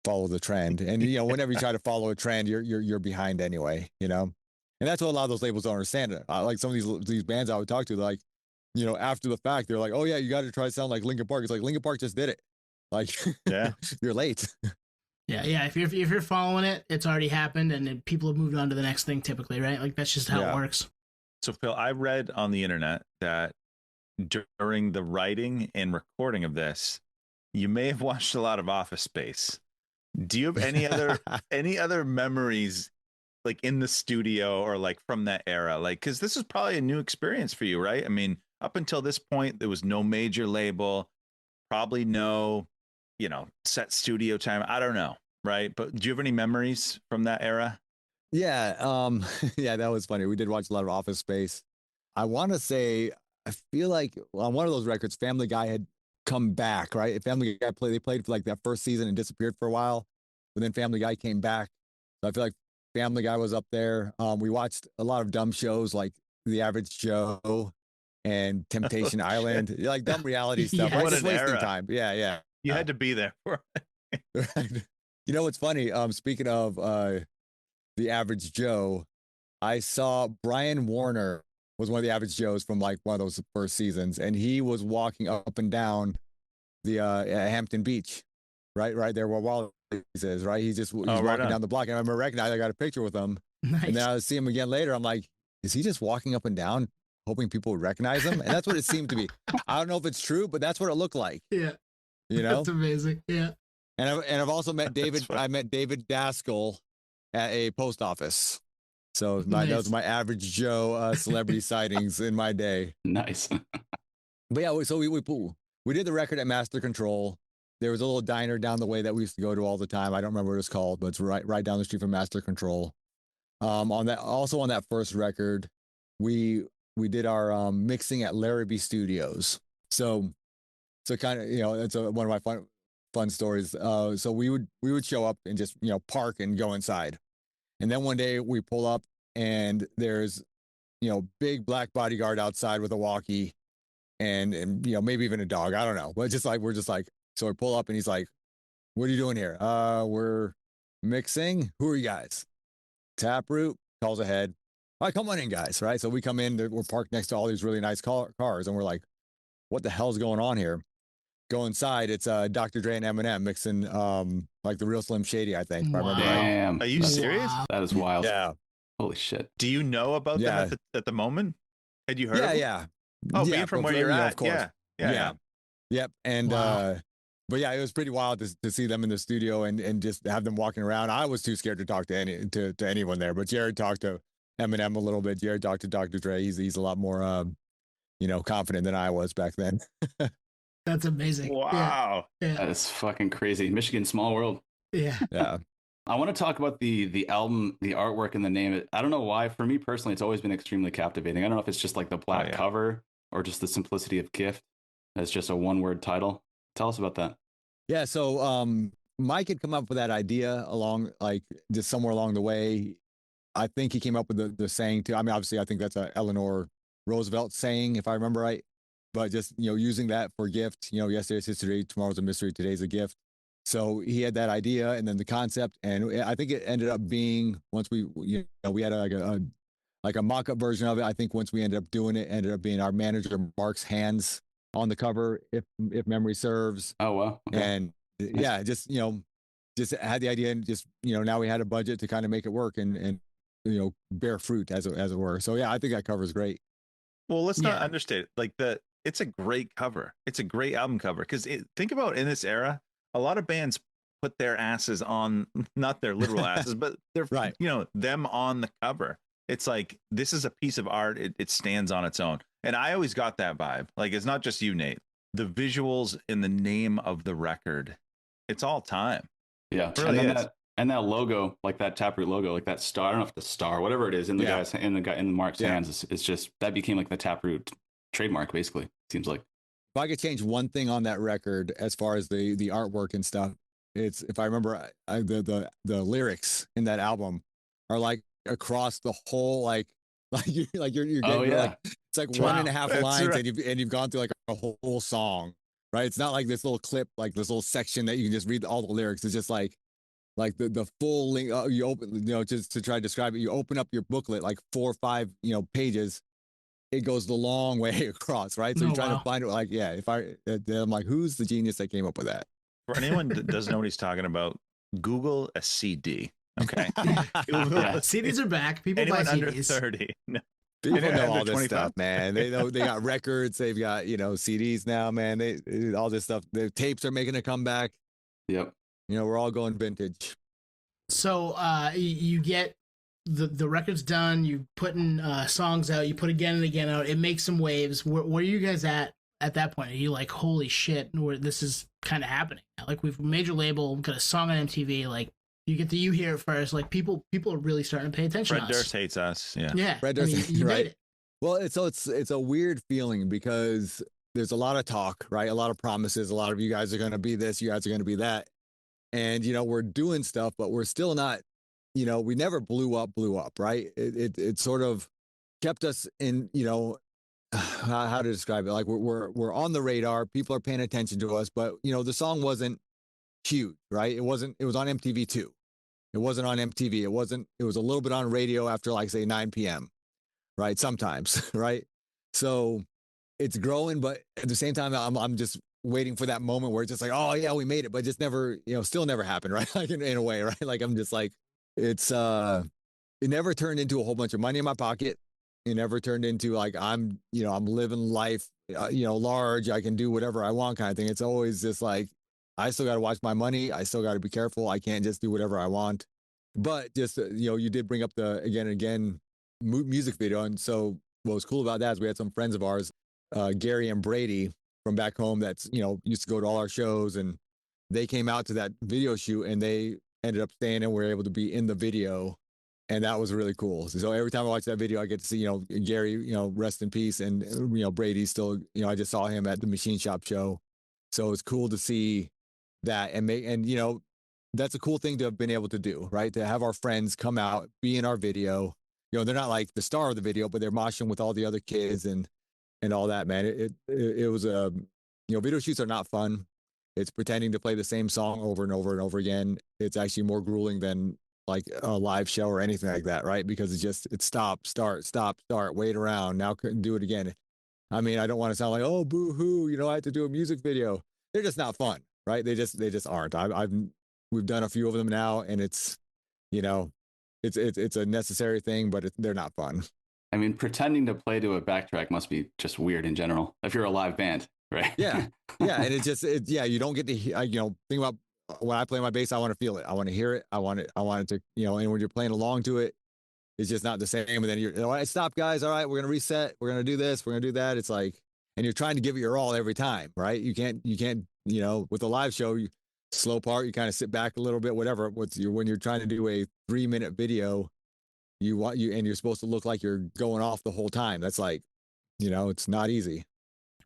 follow the trend. And, whenever you try to follow a trend, you're behind anyway, And that's what a lot of those labels don't understand. Like some of these bands I would talk to, like, after the fact, they're like, oh yeah, you got to try to sound like Linkin Park. It's like Linkin Park just did it. Like, yeah, you're late. Yeah. If you're following it, it's already happened, and then people have moved on to the next thing typically, right? Like that's just how it works. So Phil, I read on the internet that during the writing and recording of this, you may have watched a lot of Office Space. Do you have any other memories like in the studio or like from that era? Like, because this is probably a new experience for you, right? I mean, up until this point, there was no major label, probably no, set studio time. I don't know, right? But do you have any memories from that era? Yeah, yeah, that was funny. We did watch a lot of Office Space. I want to say, I feel like on one of those records, Family Guy had come back, right? Family Guy they played for like that first season and disappeared for a while, but then Family Guy came back. So I feel like Family Guy was up there. We watched a lot of dumb shows like The Average Joe and Temptation Island, like dumb reality stuff. Yeah. Right? What Just an wasting era. time. Yeah. You had to be there for it. Right. You know what's funny? Speaking of The Average Joe, I saw Brian Warner was one of the Average Joes from like one of those first seasons, and he was walking up and down the Hampton Beach, right there where Wallace is, right? He's right walking on. down the block, and I remember recognizing. I got a picture with him, Nice. and then I see him again later. I'm like, is he just walking up and down, hoping people would recognize him? And that's what it seemed to be. I don't know if it's true, but that's what it looked like. Yeah. You know, That's amazing. Yeah. and I've also met David. funny. I met David Daskell at a post office. So that Nice. was my Average Joe celebrity sightings in my day. Nice. But yeah, so we did the record at Master Control. There was a little diner down the way that we used to go to all the time. I don't remember what it's called, but it's right down the street from Master Control. On that first record, we did our mixing at Larrabee Studios. So kind of, it's one of my fun stories. So we would show up and just park and go inside. And then one day we pull up and there's, big black bodyguard outside with a walkie and maybe even a dog. I don't know. But we're just like, so we pull up and he's like, what are you doing here? We're mixing. Who are you guys? Taproot. Calls ahead. All right, come on in, guys. Right. So we come in, we're parked next to all these really nice cars and we're like, what the hell's going on here? Go inside. It's Dr. Dre and Eminem mixing like the real Slim Shady, I think. If I remember right. Damn. Are you serious? Wow. That is wild. Yeah. Holy shit. Do you know about them at the moment? Had you heard? of them? Yeah. Oh, Yeah, being from but, where you're at, of course. yeah. Yep. And Wow. but yeah, it was pretty wild to see them in the studio and just have them walking around. I was too scared to talk to anyone there, but Jared talked to Eminem a little bit. Jared talked to Dr. Dre. He's a lot more confident than I was back then. That's amazing. Wow. Yeah. That is fucking crazy. Michigan, small world. Yeah. Yeah. I want to talk about the album, the artwork, and the name. I don't know why. For me personally, it's always been extremely captivating. I don't know if it's just like the black cover or just the simplicity of Gift as just a one-word title. Tell us about that. Yeah. So Mike had come up with that idea just somewhere along the way. I think he came up with the saying too. I mean, obviously, I think that's a Eleanor Roosevelt saying, if I remember right. But just using that for Gift. Yesterday's history, tomorrow's a mystery, today's a gift. So he had that idea and then the concept, and I think it ended up being, once we had a mock-up version of it. I think once we ended up doing it, ended up being our manager Mark's hands on the cover, if memory serves. Oh wow. Okay. And yeah, just had the idea and just now we had a budget to kind of make it work and bear fruit as it were. So yeah, I think that cover is great. Well, let's not understate it. It's a great cover. It's a great album cover because think about in this era. A lot of bands put their asses on, not their literal asses, but they're right. Them on the cover. It's like, this is a piece of art. It stands on its own. And I always got that vibe. Like, it's not just you, Nate. The visuals in the name of the record, it's all time. Yeah. It really is. And that logo, like that Taproot logo, like that star, I don't know if the star, whatever it is in the guy's, in Mark's hands, it's just, that became like the Taproot trademark, basically, seems like. If I could change one thing on that record as far as the artwork and stuff, it's, if I remember, the lyrics in that album are like across the whole you're getting it's like Wow. 1.5 lines and you've gone through like a whole song, right? It's not like this little clip, like this little section that you can just read all the lyrics. It's just like the full link. You open, just to try to describe it, you open up your booklet like 4 or 5 pages. It goes the long way across, right? So you're trying to find it. I'm like, who's the genius that came up with that? For anyone that doesn't know what he's talking about, Google a CD. Okay. CDs are back. People buy Anyone under CDs. 30. No. People Anyone know under all this 25? stuff, man. They know they got records. They've got, CDs now, man. They all this stuff. The tapes are making a comeback. Yep. We're all going vintage. So you get the record's done. You putting songs out. You put again and again out. It makes some waves. Where are you guys at that point? Are you like, holy shit, where this is kind of happening? Like, we've major label, got a song on MTV. Like, you hear it first. Like, people are really starting to pay attention. Fred Durst hates us. Yeah. Yeah. Fred Durst, you right? made it. Well, it's a weird feeling because there's a lot of talk, right? A lot of promises. A lot of you guys are going to be this. You guys are going to be that. And, we're doing stuff, but we're still not, we never blew up, right? It sort of kept us in, how to describe it? Like, we're on the radar. People are paying attention to us, but, the song wasn't huge, right? It was on MTV too. It wasn't on MTV. It was a little bit on radio after, like, say 9 p.m. right? Sometimes, right? So it's growing, but at the same time, I'm just waiting for that moment where it's just like, oh yeah, we made it, but just never, still never happened, right? Like, in a way, right? Like, I'm just like, it never turned into a whole bunch of money in my pocket. It never turned into, like, I'm living life, large. I can do whatever I want kind of thing. It's always just like, I still got to watch my money. I still got to be careful. I can't just do whatever I want. But just, you did bring up the again and again music video. And so what was cool about that is we had some friends of ours, Gary and Brady from back home that's, used to go to all our shows, and they came out to that video shoot and they ended up staying and were able to be in the video. And that was really cool. So every time I watch that video, I get to see, Gary, rest in peace. And, Brady still, I just saw him at the Machine Shop show. So it's cool to see that and that's a cool thing to have been able to do, right? To have our friends come out, be in our video. They're not like the star of the video, but they're moshing with all the other kids and all that, man. It was video shoots are not fun. It's pretending to play the same song over and over and over again. It's actually more grueling than like a live show or anything like that, right? Because it's stop, start, wait around. Now couldn't do it again. I mean, I don't want to sound like, oh, boo hoo, I have to do a music video. They're just not fun, right? They just aren't. We've done a few of them now, and it's a necessary thing, but they're not fun. I mean, pretending to play to a backtrack must be just weird in general if you're a live band, right? Yeah. And you don't get to, think about when I play my bass, I want to feel it. I want to hear it. I want it to, and when you're playing along to it, it's just not the same. And then you're, all right, stop guys. All right, we're going to reset. We're going to do this. We're going to do that. It's like, and you're trying to give it your all every time, right? You can't, with a live show, slow part, you kind of sit back a little bit, whatever. When you're trying to do a 3-minute video, and you're supposed to look like you're going off the whole time. That's like, it's not easy.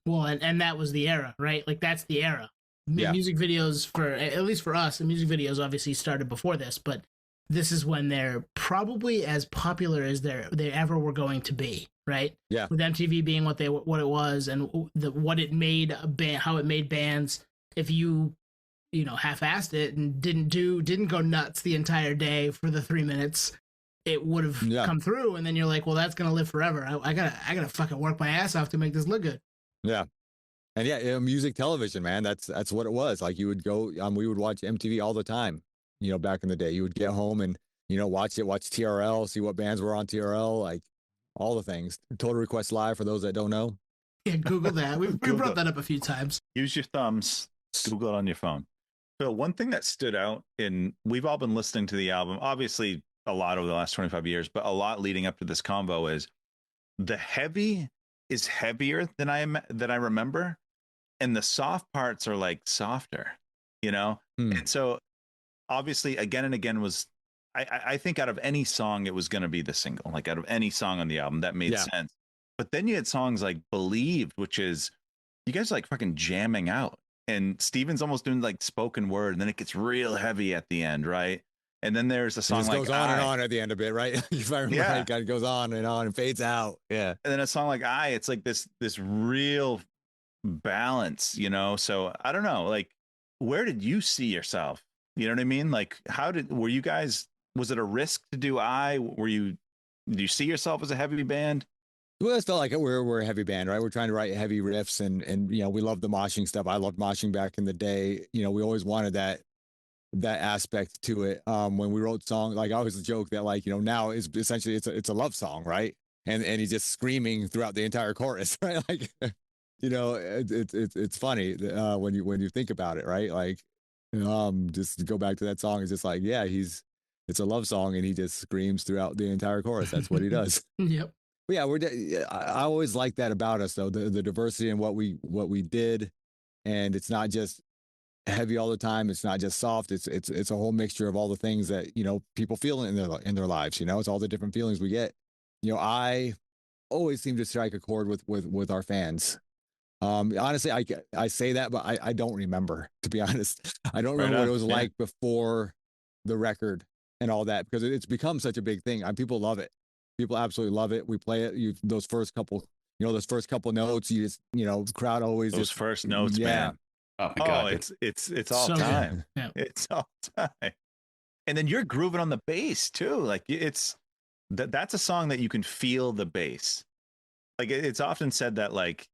Well, and that was the era, right? Like, that's the era. Music videos, at least for us, the music videos obviously started before this, but this is when they're probably as popular as they ever were going to be, right? Yeah. With MTV being what it was, and what it made how it made bands. If you half-assed it and didn't go nuts the entire day for the 3 minutes, it would have come through, and then you're like, well, that's gonna live forever. I gotta fucking work my ass off to make this look good. Yeah. And music television, man, that's what it was. Like, you would go, we would watch MTV all the time, back in the day. You would get home and, watch TRL, see what bands were on TRL, like all the things. Total Request Live, for those that don't know. Yeah, Google that. We brought that up a few times. Use your thumbs, Google it on your phone. So one thing that stood out we've all been listening to the album, obviously a lot over the last 25 years, but a lot leading up to this combo is the heavy is heavier than I remember. And the soft parts are like softer, And so obviously again and again was, I think out of any song, it was going to be the single, like out of any song on the album that made sense. But then you had songs like Believed, which is you guys like fucking jamming out, and Steven's almost doing like spoken word. And then it gets real heavy at the end. Right. And then there's a song like goes on and on at the end of it. Right. If I remember right, it goes on and fades out. Yeah. And then a song like it's like this real balance, so I don't know, like, where did you see yourself? You know what I mean? Like, were you guys, was it a risk to do did you see yourself as a heavy band? We always felt like we're a heavy band, right? We're trying to write heavy riffs and we love the moshing stuff. I loved moshing back in the day. We always wanted that that aspect to it. When we wrote songs, like I always joke that like, you know, now is essentially it's a love song, right? And he's just screaming throughout the entire chorus, right? Like, you know, it's funny when you think about it, right? Like, just to go back to that song, it's just like, yeah, it's a love song, and he just screams throughout the entire chorus. That's what he does. Yep. But yeah, I always like that about us, though, the diversity in what we did, and it's not just heavy all the time. It's not just soft. It's a whole mixture of all the things that, you know, people feel in their lives. You know, it's all the different feelings we get. You know, I always seem to strike a chord with our fans. Honestly, I say that, but I don't remember, to be honest. I don't remember what it was like before the record and all that, because it's become such a big thing. People love it. People absolutely love it. We play it. Those first couple notes, you just, you know, the crowd always those just first notes, yeah. man. Oh my God. It's all So time. Yeah. It's all time. And then you're grooving on the bass too. Like that's a song that you can feel the bass. Like it's often said that like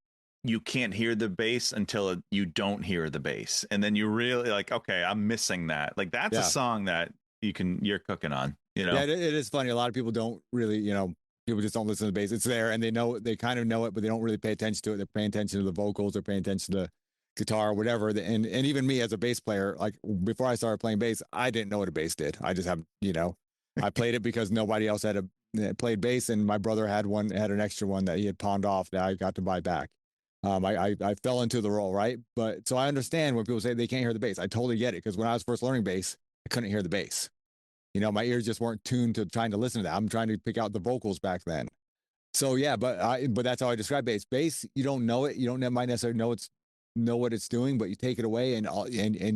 you can't hear the bass until you don't hear the bass, and then you really like, okay, I'm missing that. Like that's a song that you're cooking on. You know, yeah, it is funny. A lot of people don't really, you know, people just don't listen to the bass. It's there, and they kind of know it, but they don't really pay attention to it. They're paying attention to the vocals, they're paying attention to the guitar, or whatever. And even me as a bass player, like before I started playing bass, I didn't know what a bass did. I just have, you know, I played it because nobody else played bass, and my brother had an extra one that he had pawned off that I got to buy back. I fell into the role, right? But so I understand when people say they can't hear the bass. I totally get it, because when I was first learning bass, I couldn't hear the bass. You know, my ears just weren't tuned to trying to listen to that. I'm trying to pick out the vocals back then. So yeah, but that's how I describe bass. Bass, you don't know it. You don't might necessarily know what it's doing, but you take it away and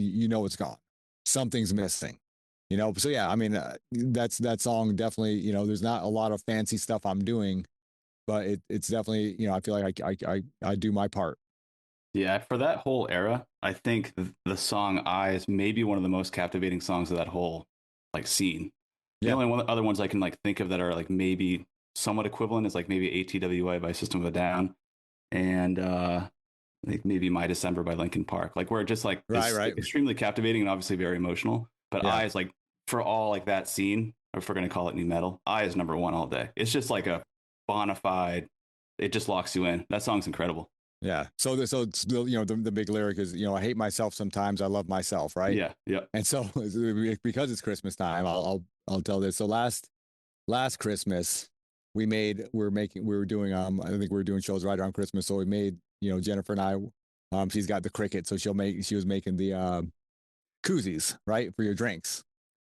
you know it's gone. Something's missing. You know, so yeah, I mean, that song definitely, you know, there's not a lot of fancy stuff I'm doing, but it's definitely, you know, I feel like I do my part. Yeah, for that whole era, I think the song "I" is maybe one of the most captivating songs of that whole like scene. The only other ones I can like think of that are like maybe somewhat equivalent is like maybe ATWA by System of a Down, and like maybe My December by Linkin Park. Like where it just like right. extremely captivating and obviously very emotional. But I is like, for all like that scene, or if we're gonna call it new metal, I is number one all day. It's just like a bona fide. It just locks you in. That song's incredible. Yeah. So you know, the big lyric is, you know, I hate myself sometimes, I love myself, right? Yeah. And so because it's Christmas time, I'll tell this. So last Christmas, we were doing I think we were doing shows right around Christmas. So we made, you know, Jennifer and I, she's got the Cricut, so she was making the koozies, right, for your drinks.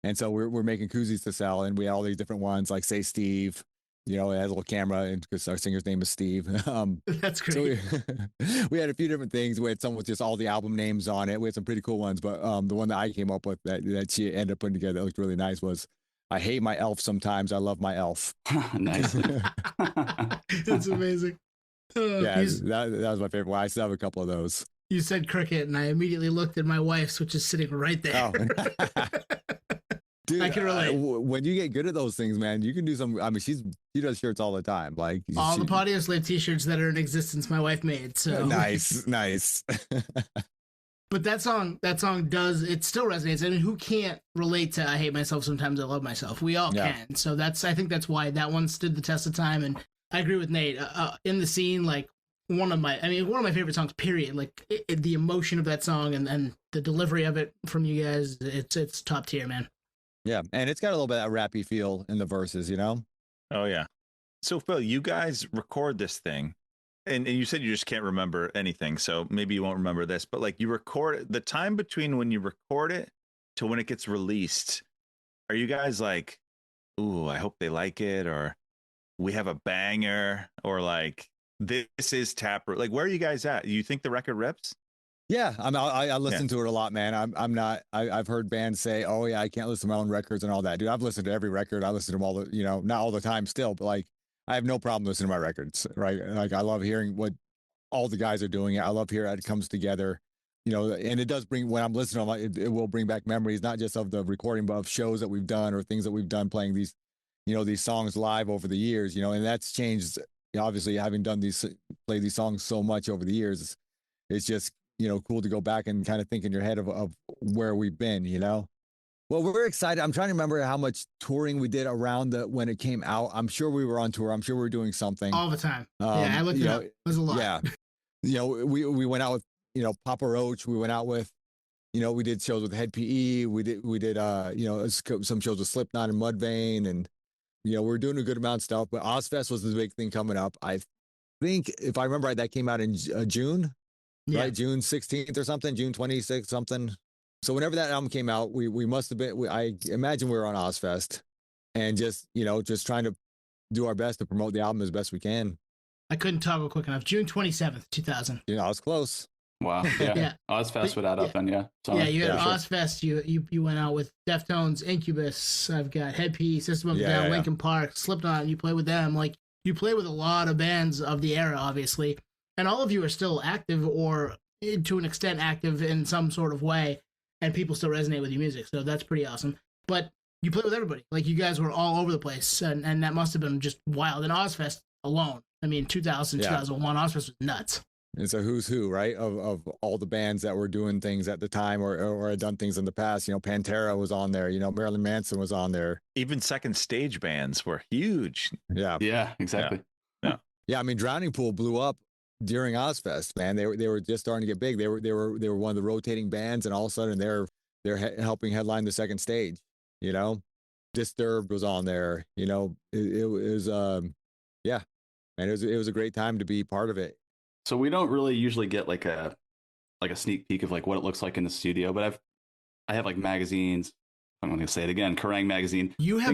And so we're making koozies to sell, and we had all these different ones, like Say Steve, you know, it has a little camera, and because our singer's name is Steve. That's great. So we had a few different things. We had some with just all the album names on it. We had some pretty cool ones, but the one that I came up with that she ended up putting together that looked really nice was, I hate my elf sometimes, I love my elf. Nice. That's amazing. Yeah, that was my favorite one. I still have a couple of those. You said Cricket, and I immediately looked at my wife's, which is sitting right there. Oh. Dude, I can relate. When you get good at those things, man, you can do some. I mean, she does shirts all the time. Like all the Patio Slave t-shirts that are in existence, my wife made. So nice. But that song it still resonates. I mean, who can't relate to "I hate myself sometimes, I love myself"? We all can. So I think that's why that one stood the test of time. And I agree with Nate. In the scene, like one of my favorite songs. Period. Like the emotion of that song and the delivery of it from you guys, it's top tier, man. Yeah, and it's got a little bit of that rappy feel in the verses, you know? Oh, yeah. So, Phil, you guys record this thing, and you said you just can't remember anything, so maybe you won't remember this, but like you record the time between when you record it to when it gets released, are you guys like, ooh, I hope they like it, or we have a banger, or like, this is Taproot? Like, where are you guys at? You think the record rips? Yeah, I listen to it a lot, man. I've heard bands say, "Oh yeah, I can't listen to my own records and all that." Dude, I've listened to every record. I listen to them all the, you know, not all the time still, but like I have no problem listening to my records, right? Like I love hearing what all the guys are doing. I love hearing how it comes together, you know, and it does bring, when I'm listening to them, it will bring back memories, not just of the recording, but of shows that we've done or things that we've done playing these, you know, these songs live over the years, you know, and that's changed. Obviously, having played these songs so much over the years, it's just, you know, cool to go back and kind of think in your head of where we've been, you know? Well, we're excited. I'm trying to remember how much touring we did around when it came out. I'm sure we were on tour. I'm sure we were doing something All the time. Yeah, I looked it up. It was a lot. Yeah. We went out with, Papa Roach. We went out with, we did shows with Head PE. We did some shows with Slipknot and Mudvayne, and we're doing a good amount of stuff. But Ozfest was the big thing coming up. I think, if I remember right, that came out in June, right? June 16th or something, June 26th, something. So whenever that album came out, we must have been. I imagine we were on Ozfest, and just trying to do our best to promote the album as best we can. I couldn't toggle quick enough. June 27th, 2000. I was close. Wow. Yeah. Ozfest would add up then, yeah. So, yeah, you had Ozfest. You went out with Deftones, Incubus. I've got Head PE, System of a Down, Linkin Park, Slipknot. You play with them. Like, you play with a lot of bands of the era, obviously. And all of you are still active, or to an extent active in some sort of way. And people still resonate with your music. So that's pretty awesome. But you play with everybody. Like, you guys were all over the place. And that must have been just wild. And Ozfest alone, 2000, 2001, Ozfest was nuts. It's a who's who, right? Of all the bands that were doing things at the time or had done things in the past. Pantera was on there. Marilyn Manson was on there. Even second stage bands were huge. Yeah. Yeah, exactly. Yeah. Drowning Pool blew up during Ozfest, man. They were just starting to get big. They were one of the rotating bands, and all of a sudden they're helping headline the second stage. Disturbed was on there. It was man, it was a great time to be part of it. So we don't really usually get like a sneak peek of like what it looks like in the studio, but I have like magazines. I'm going to say it again, Kerrang magazine. You have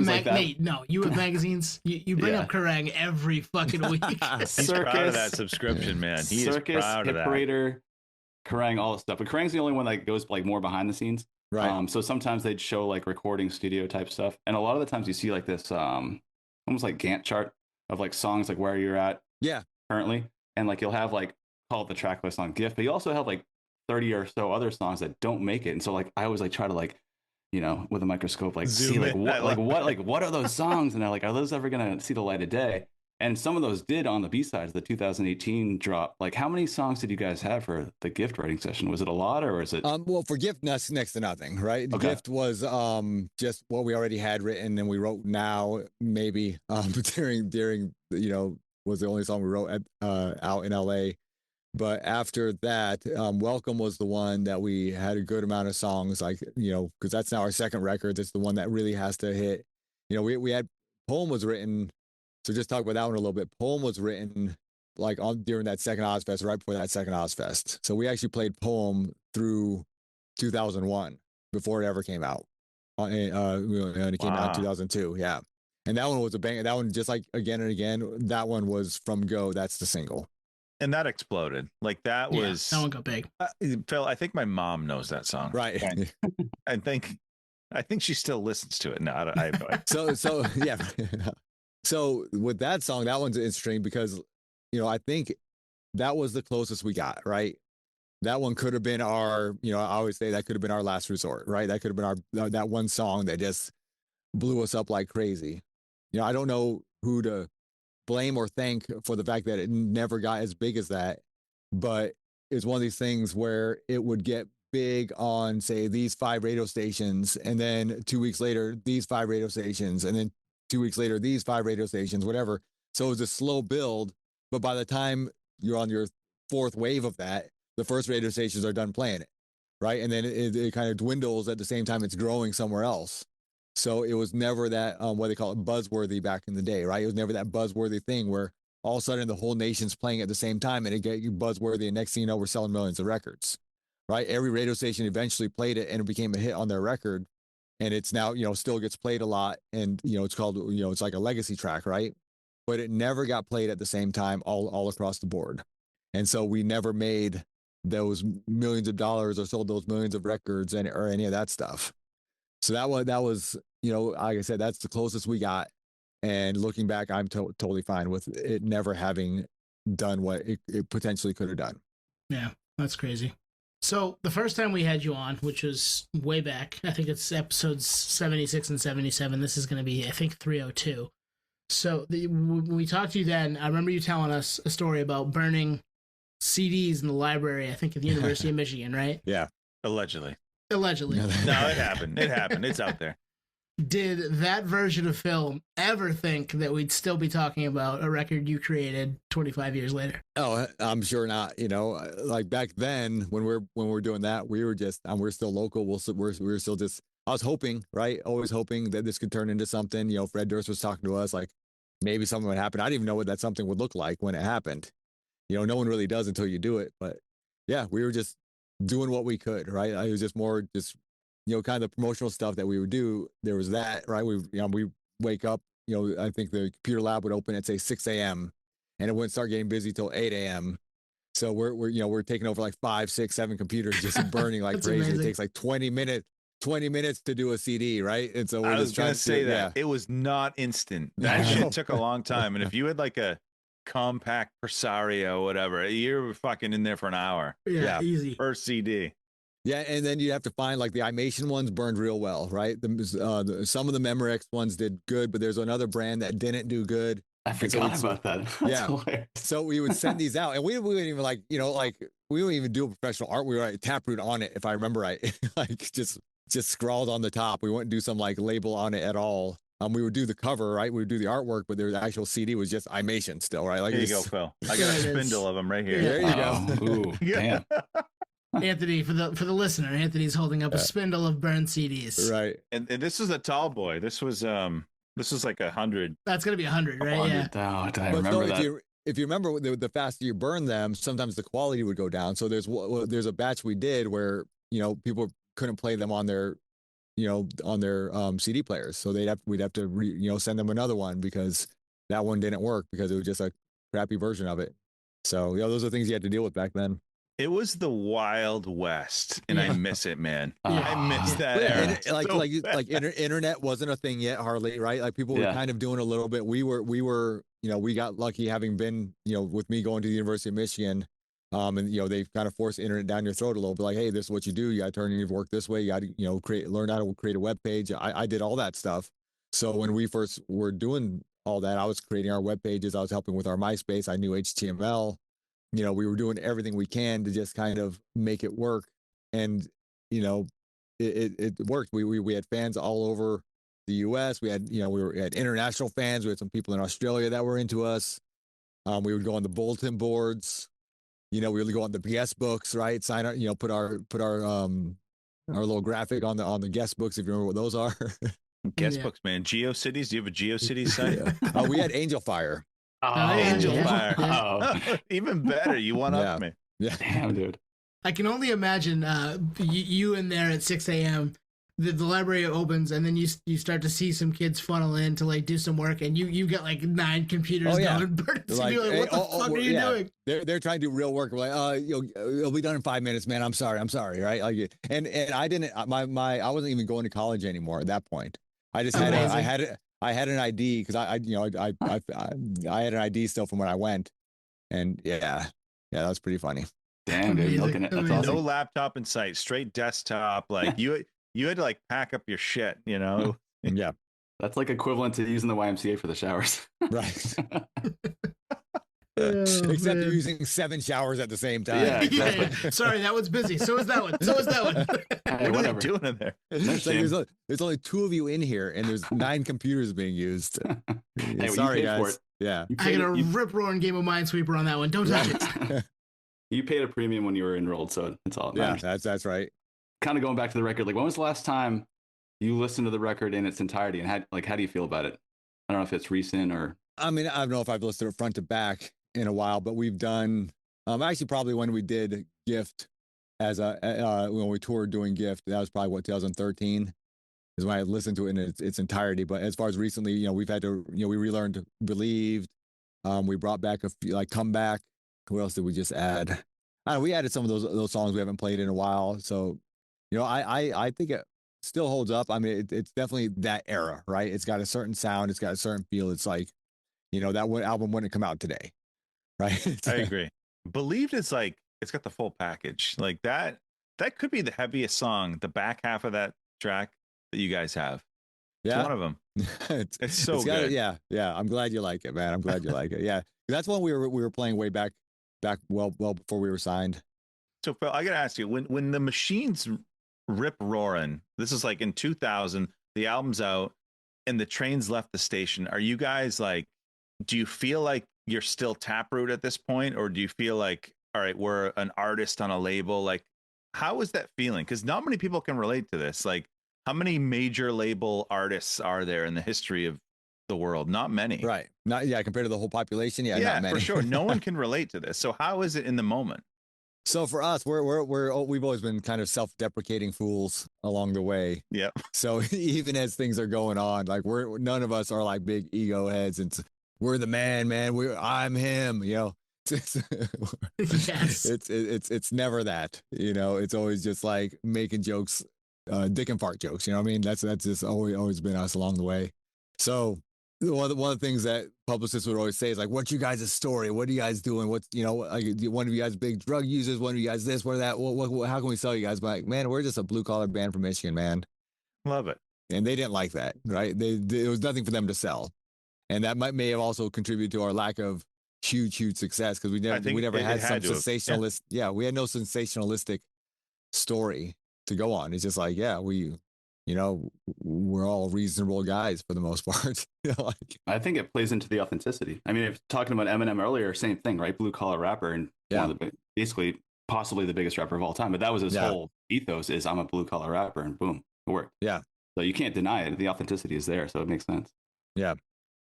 you have magazines. You bring up Kerrang every fucking week. He's proud of that subscription, man. He is proud of that. Circus, Kerrang, all that stuff. But Kerrang's the only one that goes like more behind the scenes. Right. So sometimes they'd show like recording studio type stuff, and a lot of the times you see like this almost like Gantt chart of like songs like where you're at. Yeah. Currently. And like you'll have like call it the track list on GIF, but you also have like 30 or so other songs that don't make it. And so like I always like try to like, with a microscope, like zoom see like what are those songs? And they're like, are those ever gonna see the light of day? And some of those did on the B-sides, the 2018 drop. Like, how many songs did you guys have for the Gift writing session? Was it a lot, or was it? Well, for Gift, next to nothing, right? Okay. Gift was just what we already had written, and we wrote Now, maybe during was the only song we wrote out in LA. But after that, Welcome was the one that we had a good amount of songs, like, because that's now our second record. That's the one that really has to hit. We had Poem was written. So just talk about that one a little bit. Poem was written like during that second Ozfest, right before that second Ozfest. So we actually played Poem through 2001 before it ever came out. And it came out in 2002. Yeah. And that one was a bang. That one, just like Again and Again, that one was from Go. That's the single. And that exploded. Like that was. That one got big. Phil, I think my mom knows that song. Right. I think she still listens to it. No, I have no idea. So yeah. So with that song, that one's interesting because, I think that was the closest we got, right? That one could have been our, I always say that could have been our last resort, right? That could have been that one song that just blew us up like crazy. I don't know who to blame or thank for the fact that it never got as big as that, but it's one of these things where it would get big on, say, these 5 radio stations, and then 2 weeks later, these 5 radio stations, and then 2 weeks later, these 5 radio stations, whatever. So it was a slow build, but by the time you're on your 4th wave of that, the first radio stations are done playing it, right? And then it kind of dwindles at the same time it's growing somewhere else. So it was never that, what they call it, buzzworthy back in the day, right? It was never that buzzworthy thing where all of a sudden the whole nation's playing at the same time and it get you buzzworthy, and next thing you know, we're selling millions of records, right? Every radio station eventually played it and it became a hit on their record. And it's now, still gets played a lot. And, it's called, it's like a legacy track, right? But it never got played at the same time all across the board. And so we never made those millions of dollars or sold those millions of records or any of that stuff. So that was, like I said, that's the closest we got. And looking back, I'm totally fine with it never having done what it potentially could have done. Yeah, that's crazy. So the first time we had you on, which was way back, I think it's episodes 76 and 77. This is going to be, I think, 302. So when we talked to you then, I remember you telling us a story about burning CDs in the library, I think at the University of Michigan, right? Yeah. Allegedly. Allegedly. No, it happened. It happened. It's out there. Did that version of Phil ever think that we'd still be talking about a record you created 25 years later? Oh, I'm sure not. Like back then when we're doing that, we were just, we're still local. We're still just, I was hoping, right? Always hoping that this could turn into something. Fred Durst was talking to us like maybe something would happen. I didn't even know what that something would look like when it happened. No one really does until you do it. But yeah, we were just doing what we could, right? It was just more just, kind of the promotional stuff that we would do. There was that, right? We wake up, I think the computer lab would open at say 6 a.m. and it wouldn't start getting busy till 8 a.m. So we're taking over like 5, 6, 7 computers just burning like crazy. Amazing. It takes like 20 minutes to do a CD, right? And so I was trying to say that it was not instant. That shit took a long time. And if you had like a compact Presario, whatever, you're fucking in there for an hour. Yeah, easy. First CD. Yeah, and then you have to find like the iMation ones burned real well, right? Some of the Memorex ones did good, but there's another brand that didn't do good. I forgot about that. That's hilarious. So we would send these out, and we wouldn't even we wouldn't even do a professional art. We were like Taproot on it, if I remember right, like just scrawled on the top. We wouldn't do some like label on it at all. We would do the cover, right? We would do the artwork, but the actual CD was just iMation still, right? Like here you go, Phil. I got a spindle of them right here. There you go. Ooh, damn. Anthony, for the listener, Anthony's holding up a spindle of burned CDs. Right. And this is a tall boy. This was like 100. That's gonna be 100, right? 100. Yeah. I remember that. If you remember, the faster you burn them, sometimes the quality would go down. So there's a batch we did where people couldn't play them on their CD players. So we'd have to send them another one because that one didn't work because it was just a crappy version of it. So those are things you had to deal with back then. It was the Wild West, and I miss it, man. I miss that era. Internet wasn't a thing yet, hardly, right? Like people were kind of doing a little bit. We were, we got lucky having been, with me going to the University of Michigan. And they kind of force internet down your throat a little bit, like, hey, this is what you do. You got to turn your work this way. You got to learn how to create a web page. I did all that stuff. So when we first were doing all that, I was creating our web pages. I was helping with our MySpace. I knew HTML. We were doing everything we can to just kind of make it work. And, it worked. We had fans all over the US. We had, we had international fans. We had some people in Australia that were into us. We would go on the bulletin boards. We would go on the guest books, right? Sign up, put our little graphic on the guest books, if you remember what those are. Guest books, man. GeoCities. Do you have a GeoCities site? We had Angel Fire. Oh, Angel Fire. Oh, even better. You one up me. Yeah. Damn, dude. I can only imagine you in there at 6 a.m. The library opens, and then you start to see some kids funnel in to like do some work, and you got like 9 computers going. Like, you're like, what the fuck are you doing? They're trying to do real work. We're like, it'll be done in 5 minutes, man. I'm sorry, right? Like, and I didn't. I wasn't even going to college anymore at that point. I just had I had an ID because I had an ID still from when I went, and yeah, that was pretty funny. Damn, dude, looking at that's awesome. No laptop in sight, straight desktop. Like you had to like pack up your shit, Yeah, that's like equivalent to using the YMCA for the showers, right? Except you're using 7 showers at the same time. Yeah, exactly. Sorry, that one's busy. So is that one. Hey, what are they doing in there? Like there's only 2 of you in here, and there's 9 computers being used. Hey, sorry, guys. Yeah, I got a rip-roaring game of Minesweeper on that one. Don't touch it. You paid a premium when you were enrolled, so it's all. Yeah, that's right. Kind of going back to the record, like when was the last time you listened to the record in its entirety, and how do you feel about it? I don't know if it's recent or. I mean, I don't know if I've listened to it front to back in a while, but we've done actually probably when we did Gift when we toured doing Gift, that was probably 2013 is when I listened to it in its entirety. But as far as recently, we've had to we relearned Believed. We brought back a few, like Comeback. What else did we just add? I don't know, we added some of those songs we haven't played in a while. So I think it still holds up. I mean, it's definitely that era, right? It's got a certain sound, it's got a certain feel. It's like that album wouldn't come out today. Right. I agree. Believed is like it's got the full package. Like that could be the heaviest song, the back half of that track that you guys have. Yeah. It's one of them. it's so good. Yeah. I'm glad you like it, man. I'm glad you like it. Yeah. That's one we were playing way back well before we were signed. So Phil, I gotta ask you, when the Machines rip roaring. This is like in 2000. The album's out, and the train's left the station. Are you guys like? Do you feel like you're still Taproot at this point, or do you feel like, all right, we're an artist on a label? Like, how is that feeling? Because not many people can relate to this. Like, how many major label artists are there in the history of the world? Not many. Right. Not compared to the whole population. Yeah, Yeah, not many. for sure. No one can relate to this. So how is it in the moment? So for us, we've always been kind of self-deprecating fools along the way. Yeah. So even as things are going on, like none of us are like big ego heads and we're the man. I'm him, you know. Yes. It's never that, you know. It's always just like making jokes, dick and fart jokes, you know what I mean? That's just always been us along the way. So one of the things that publicists would always say is like, what's you guys' story? What are you guys doing? What's, you know, like, one of you guys big drug users, one of you guys this, one of that. How can we sell you guys? But like, man, we're just a blue collar band from Michigan, man. Love it. And they didn't like that, right? It was nothing for them to sell. And that may have also contributed to our lack of huge success, because we never had some sensationalist. Yeah, we had no sensationalistic story to go on. It's just like, yeah, we're all reasonable guys for the most part. You know, like, I think it plays into the authenticity. I mean, if talking about Eminem earlier, same thing, right? Blue collar rapper, and one of the, basically possibly the biggest rapper of all time. But that was his whole ethos: is I'm a blue collar rapper, and boom, it worked. Yeah. So you can't deny it. The authenticity is there, so it makes sense. Yeah.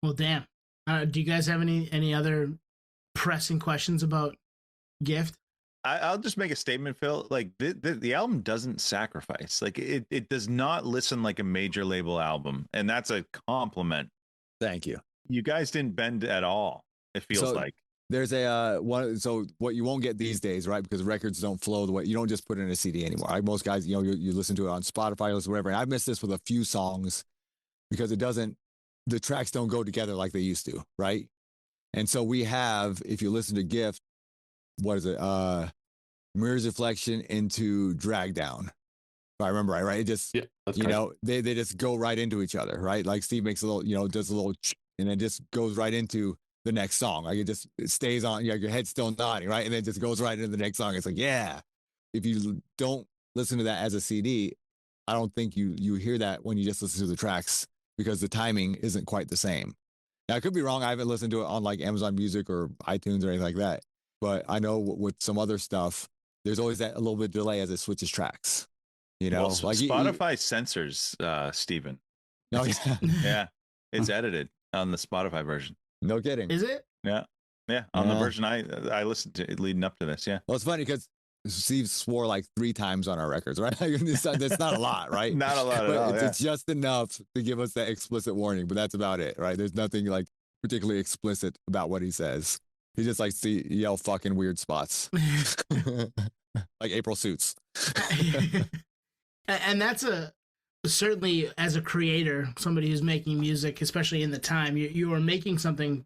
Well, damn. Do you guys have any other pressing questions about Gift? I'll just make a statement, Phil. Like the album doesn't sacrifice. Like it does not listen like a major label album, and that's a compliment. Thank you. You guys didn't bend at all. It feels like there's a one. So what you won't get these days, right? Because records don't flow the way, you don't just put it in a CD anymore. Like most guys, you know, you listen to it on Spotify or whatever. And I've missed this with a few songs because the tracks don't go together like they used to, right? And so we have, if you listen to Gift, what is it? Mirrors Reflection into Drag Down. If I remember right? It just, know, they just go right into each other, right? Like Steve makes a little, you know, does a little, and it just goes right into the next song. Like it stays on, your head's still nodding, right? And then it just goes right into the next song. It's like, yeah. If you don't listen to that as a CD, I don't think you hear that when you just listen to the tracks, because the timing isn't quite the same. Now, I could be wrong. I haven't listened to it on like Amazon Music or iTunes or anything like that. But I know with some other stuff, there's always that a little bit of delay as it switches tracks. You know, well, like Spotify censors, Steven. No, yeah, it's edited on the Spotify version. No kidding. Is it? Yeah, on the version I listened to leading up to this. Yeah. Well, it's funny because Steve swore like 3 times on our records, right? That's not a lot, right? Not a lot at all. It's just enough to give us that explicit warning, but that's about it, right? There's nothing like particularly explicit about what he says. He just likes to yell fucking weird spots, like April Suits. And that's certainly as a creator, somebody who's making music, especially in the time, you are making something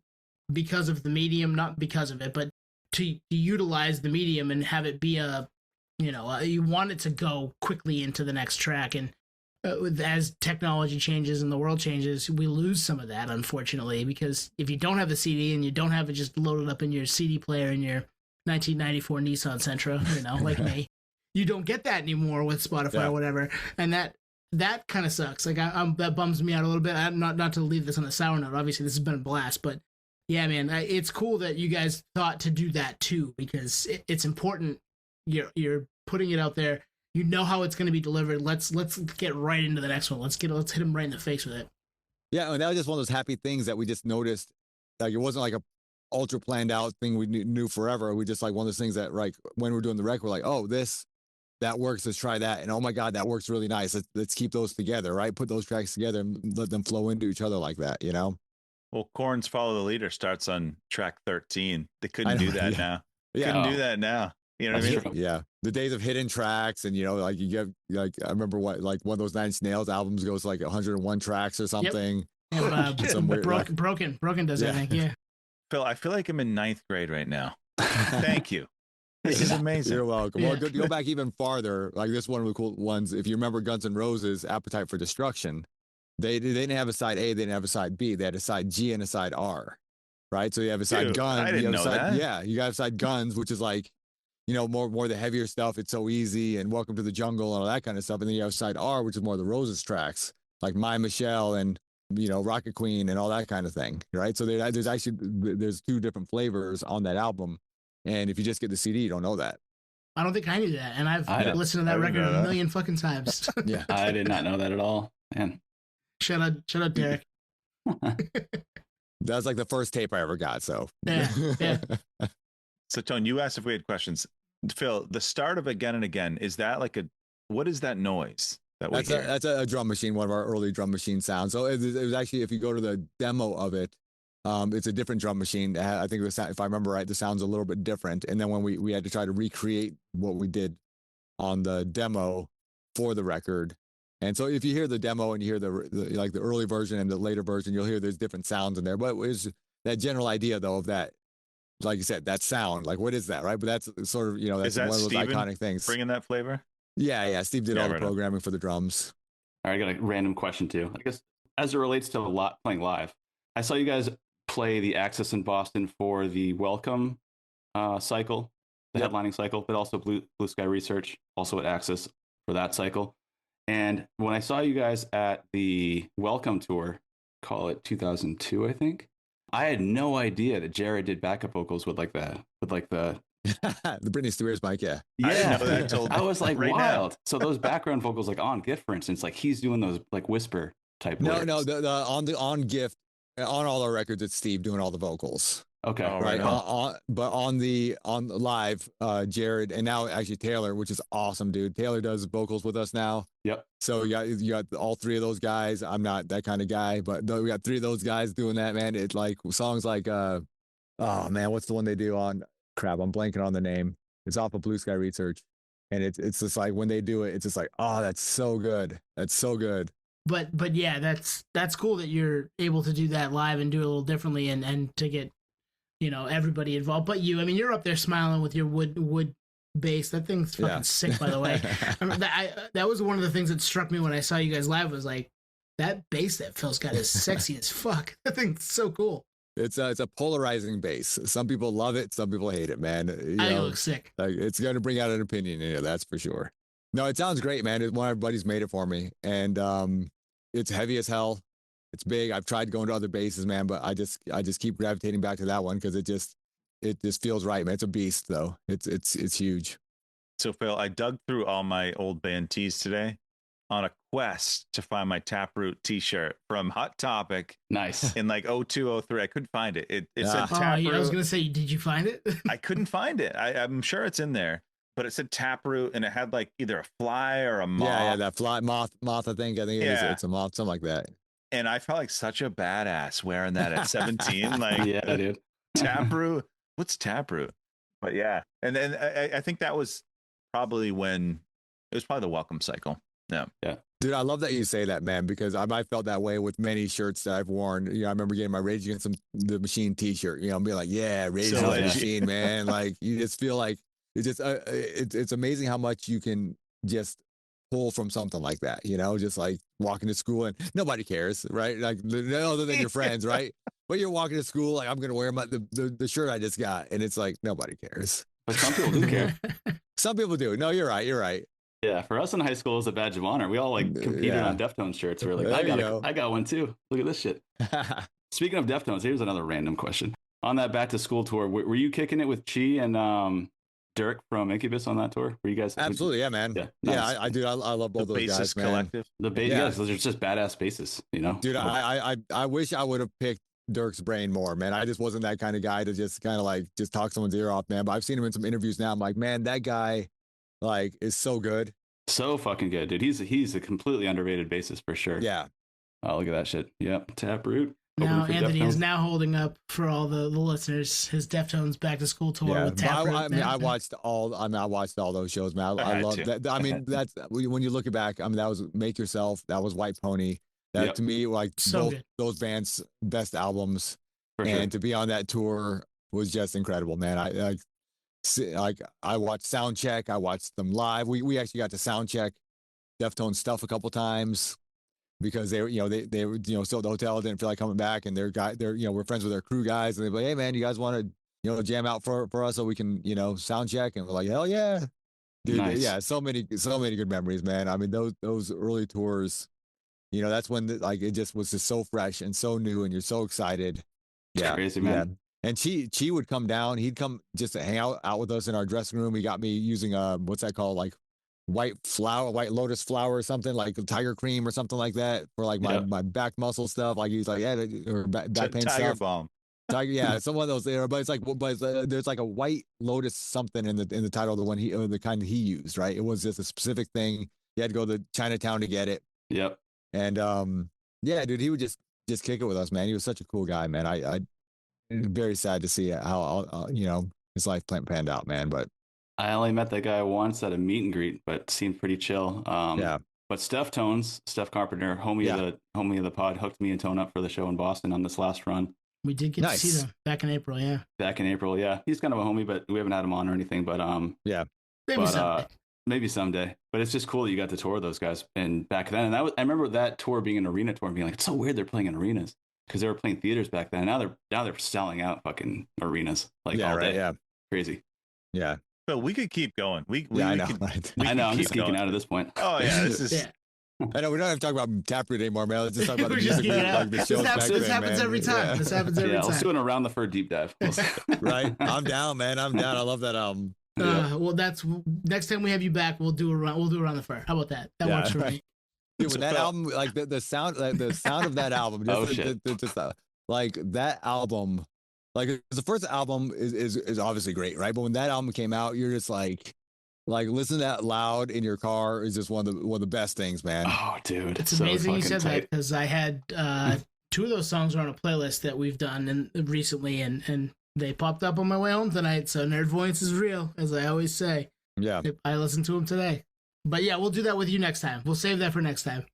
because of the medium, not because of it, but to utilize the medium and have it be you want it to go quickly into the next track. And as technology changes and the world changes, we lose some of that, unfortunately, because if you don't have the CD and you don't have it just loaded up in your CD player in your 1994 Nissan Sentra, like me, you don't get that anymore with Spotify or whatever. And that kind of sucks. Like that bums me out a little bit. Not to leave this on a sour note. Obviously, this has been a blast, but yeah, man, it's cool that you guys thought to do that too, because it's important. You're putting it out there. You know how it's going to be delivered. Let's get right into the next one. Let's hit him right in the face with it. Yeah, and that was just one of those happy things that we just noticed. Like it wasn't like a ultra planned out thing we knew forever. We just like one of those things that like when we're doing the record, we're like, oh, that works. Let's try that. And oh my God, that works really nice. Let's keep those together, right? Put those tracks together and let them flow into each other like that, you know? Well, Korn's Follow the Leader starts on track 13. They couldn't do that now. Couldn't do that now. You know what I mean? True. Yeah. The days of hidden tracks, and like you get like I remember like one of those Nine Inch Nails albums goes like 101 tracks or something. Yep. Broken does everything. Yeah. Phil, I feel like I'm in 9th grade right now. Thank you. This is amazing. You're welcome. Well, go back even farther. Like this one of the cool ones. If you remember Guns N' Roses' Appetite for Destruction, they didn't have a side A, they didn't have a side B. They had a side G and a side R, right? So you have a side Guns. I didn't know that. Yeah, you got a side Guns, which is like more the heavier stuff. It's so easy, and Welcome to the Jungle and all that kind of stuff. And then you have side R, which is more the Roses tracks, like My Michelle and Rocket Queen and all that kind of thing, right? So there's two different flavors on that album, and if you just get the CD, you don't know that. I don't think I knew that, and I've listened to that record a million fucking times. Yeah, I did not know that at all. Man, shut up, Derek. That's like the first tape I ever got. So yeah. So Tone, you asked if we had questions. Phil, the start of Again and Again, is that what is that noise that we hear? That's a drum machine, one of our early drum machine sounds. So it was actually, if you go to the demo of it, it's a different drum machine. I think if I remember right, the sound's a little bit different. And then when we had to try to recreate what we did on the demo for the record. And so if you hear the demo and you hear the early version and the later version, you'll hear there's different sounds in there. But it's that general idea though of that, like you said, that sound, like what is that, right? But that's sort of, that's one of those Steven iconic things. Bringing that flavor? Yeah. Steve did all the programming for the drums. All right, I got a random question too. I guess as it relates to playing live, I saw you guys play the Axis in Boston for the Welcome cycle, the headlining cycle, but also Blue Sky Research, also at Axis for that cycle. And when I saw you guys at the Welcome tour, call it 2002, I think, I had no idea that Jared did backup vocals with the the Britney Spears mic. Yeah. I didn't know that until I was like, right wild. Now. So those background vocals, like on GIF, for instance, like he's doing those like whisper type. No, lyrics. on GIF, on all our records, it's Steve doing all the vocals. Okay. Right. But on live, Jared, and now actually Taylor, which is awesome, dude. Taylor does vocals with us now. Yep. So you got all three of those guys. I'm not that kind of guy, but we got three of those guys doing that, man. It's like songs like oh man, what's the one they do on crap? I'm blanking on the name. It's off of Blue Sky Research. And it's just like when they do it, it's just like, oh, that's so good. That's so good. But yeah, that's cool that you're able to do that live and do it a little differently and to get everybody involved. But you're up there smiling with your wood bass. That thing's fucking sick, by the way. That was one of the things that struck me when I saw you guys live, was like, that bass that Phil's got is sexy as fuck. That thing's so cool. It's a polarizing bass. Some people love it, some people hate it, man. I think it looks sick. Like, it's going to bring out an opinion in it, that's for sure. No, it sounds great, man. One of our buddies made it for me, and it's heavy as hell. It's big. I've tried going to other basses, man, but I just keep gravitating back to that one because it just feels right, man. It's a beast, though. It's huge. So Phil, I dug through all my old band tees today on a quest to find my Taproot T-shirt from Hot Topic. Nice. In like 0203. I couldn't find it. It said Taproot. I was gonna say, did you find it? I couldn't find it. I'm sure it's in there, but it said Taproot and it had like either a fly or a moth. Yeah, that fly moth. I think it's a moth, something like that. And I felt like such a badass wearing that at 17. Like, yeah, dude. Taproot. What's Taproot? But yeah, and then I think that was probably when it was probably the Welcome cycle. Yeah. Dude, I love that you say that, man, because I felt that way with many shirts that I've worn. I remember getting my Rage Against the Machine T-shirt. I'm being like, yeah, Rage Against the Machine, man. Like, you just feel like it's just it's amazing how much you can just pull from something like that. Just like walking to school and nobody cares, right? Like, other than your friends, right? But you're walking to school like, I'm gonna wear the shirt I just got, and it's like nobody cares. But some people do care. Some people do. No, you're right. Yeah, for us in high school, it was a badge of honor. We all like competed on Deftones shirts. We were like, I got one too. Look at this shit. Speaking of Deftones, here's another random question. On that back to school tour, were you kicking it with Chi and Dirk from Incubus on that tour? Were you guys? Absolutely, yeah, man. Yeah, nice. I do. I love both those guys, man. Collective. Yes, those are just badass bases, Dude, I wish I would have picked Dirk's brain more, man. I just wasn't that kind of guy to just kind of like just talk someone's ear off, man. But I've seen him in some interviews now. I'm like, man, that guy like is so good. So fucking good, dude. He's a completely underrated bassist for sure. Yeah. Oh, look at that shit. Yep. Taproot. Now Anthony is now holding up for all the listeners his Deftones back to school tour with Taproot. I watched all those shows, man. I love that. I mean, that's when you look back. I mean, that was Make Yourself. That was White Pony. That to me, like both those bands' best albums, and to be on that tour was just incredible, man. I watched Soundcheck. I watched them live. We actually got to Soundcheck Deftones stuff a couple times because they were still at the hotel, didn't feel like coming back, and we're friends with their crew guys, and they're like, hey man, you guys want to jam out for us so we can, sound check. And we're like, hell yeah. Dude, Nice. yeah, so many good memories, man. I mean, those early tours, that's when it just was just so fresh and so new, and you're so excited. It's crazy, man. Yeah. And Chi would come down. He'd come just to hang out with us in our dressing room. He got me using what's that called, like white lotus flower or something, like tiger cream or something like that for like my back muscle stuff. Like he's like, yeah, or back pain Tiger stuff. Balm. Tiger, yeah, some of those there, but it's like, there's like a white lotus something in the title of the kind he used, right? It was just a specific thing. You had to go to Chinatown to get it. Yep. And yeah, dude, he would just kick it with us, man. He was such a cool guy, man. I very sad to see how his life panned out, man. But I only met that guy once at a meet and greet, but seemed pretty chill. Yeah. But Steph Carpenter, homie of the pod, hooked me and Tone up for the show in Boston on this last run. We did get to see them back in April, yeah. Back in April, yeah. He's kind of a homie, but we haven't had him on or anything. But yeah, maybe someday. But it's just cool that you got to tour those guys. And back then, and I remember that tour being an arena tour and being like, it's so weird they're playing in arenas because they were playing theaters back then. Now they're selling out fucking arenas all day. Yeah, crazy. Yeah. But we could keep going. I know. I know. I'm just geeking out at this point. Oh yeah, this is. Yeah. I know we don't have to talk about Taproot anymore, man. Let's just talk about the music. This happens every time. Yeah. This happens every time. Let's do an Around the Fur deep dive. Right? I'm down, man. I'm down. I love that album. Well, that's next time we have you back. We'll do Around the Fur. How about that? That works for me. Dude, when that album, like the sound of that album, like that album, like the first album is obviously great, right? But when that album came out, you're just like listen to that loud in your car is just one of the best things, man. Oh, dude, it's amazing you said that because I had two of those songs are on a playlist that we've done recently, and they popped up on my way home tonight. So Nerd Voyance is real, as I always say. Yeah, I listened to them today. But yeah, we'll do that with you next time. We'll save that for next time.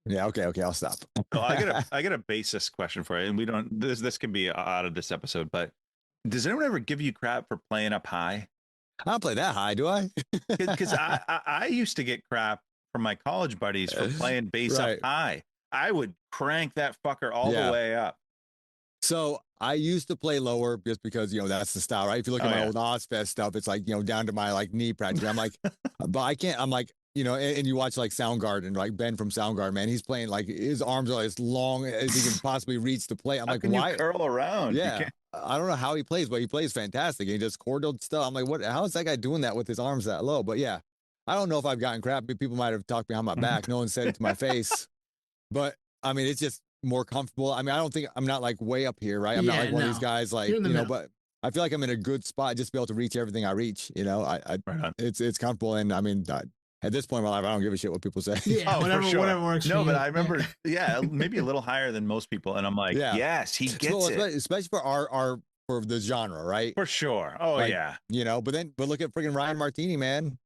Yeah. Okay. I'll stop. Oh, I got a bassist question for you, and we don't. This can be out of this episode, but does anyone ever give you crap for playing up high? I don't play that high, do I? Because I used to get crap from my college buddies for playing bass up high. I would crank that fucker all the way up. So I used to play lower just because, that's the style, right? If you look at my old Ozfest stuff, it's like, down to my like knee practically. I'm like, but I can't, I'm like, and you watch like Soundgarden, like Ben from Soundgarden, man, he's playing like his arms are as long as he can possibly reach to play. I'm like, why? You curl around? Yeah. I don't know how he plays, but he plays fantastic. He does chordal stuff. I'm like, how is that guy doing that with his arms that low? But yeah, I don't know if I've gotten crap. People might have talked behind my back. No one said it to my face. But I mean, it's just more comfortable. I mean, I don't think I'm not like way up here, right? I'm not like one of these guys like, but I feel like I'm in a good spot just to be able to reach everything I reach. It's comfortable. And I mean, at this point in my life, I don't give a shit what people say. Yeah, whatever works. No, but I remember, maybe a little higher than most people, and I'm like, yes, he gets it, especially for our for the genre, right? For sure. Oh yeah. But look at freaking Ryan Martini, man.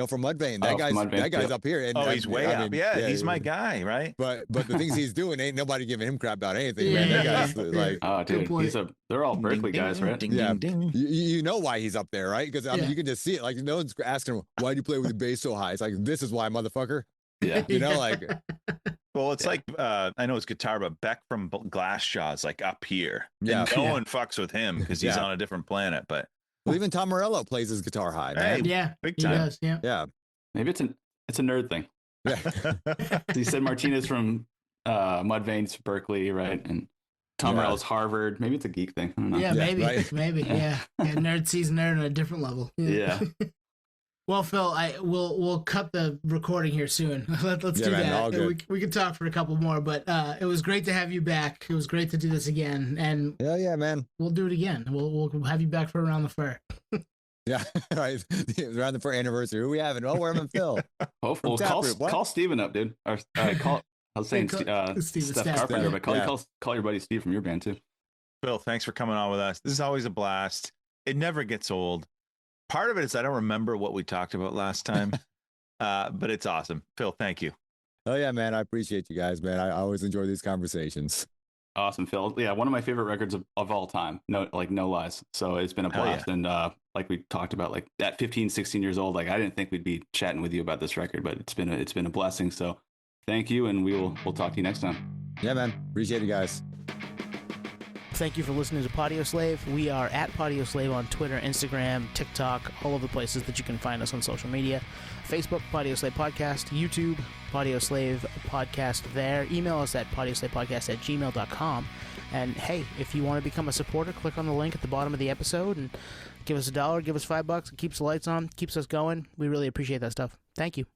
From Mudvayne. That guy's up here. And he's way up. Yeah, he's my guy, right? But the things he's doing, ain't nobody giving him crap about anything, man. That guy's like, oh, dude, they're all Berkeley guys, right? You know why he's up there, right? Because I mean, you can just see it. Like no one's asking him, why do you play with the bass so high? It's like, this is why, motherfucker. Yeah. Like. Well, it's like I know it's guitar, but Beck from Glassjaw's like up here. Yeah. And no one fucks with him because he's on a different planet. But even Tom Morello plays his guitar high, man. Yeah, big time. He does, yeah. Maybe it's a nerd thing. Yeah. You said Martinez from Mudvayne's Berkeley, right? And Tom Morello's Harvard. Maybe it's a geek thing. I don't know. Yeah, maybe. Right. Maybe. Yeah. Nerd sees nerd on a different level. Yeah. Well, Phil, we'll cut the recording here soon. Let's do man, that. all good. We could talk for a couple more, but it was great to have you back. It was great to do this again, and yeah, man. We'll do it again. We'll have you back for Around the Fur. Yeah, right. Around the Fur anniversary. Who we having? Oh, we're having Phil. Hopefully, call Steven up, dude. Or call. I was saying Steph Carpenter, but call your buddy Steve from your band too. Phil, thanks for coming on with us. This is always a blast. It never gets old. Part of it is I don't remember what we talked about last time, but it's awesome. Phil, thank you. Oh yeah, man. I appreciate you guys, man. I always enjoy these conversations. Awesome, Phil. Yeah, one of my favorite records of all time. No lies. So it's been a blast. Yeah. And like we talked about, like at 15, 16 years old, like I didn't think we'd be chatting with you about this record, but it's been a blessing. So thank you, and we'll talk to you next time. Yeah, man. Appreciate it, guys. Thank you for listening to Podio Slave. We are at Podio Slave on Twitter, Instagram, TikTok, all of the places that you can find us on social media. Facebook, Podio Slave Podcast. YouTube, Podio Slave Podcast there. Email us at podioslavepodcast@gmail.com. And hey, if you want to become a supporter, click on the link at the bottom of the episode and give us $1, give us $5. It keeps the lights on, keeps us going. We really appreciate that stuff. Thank you.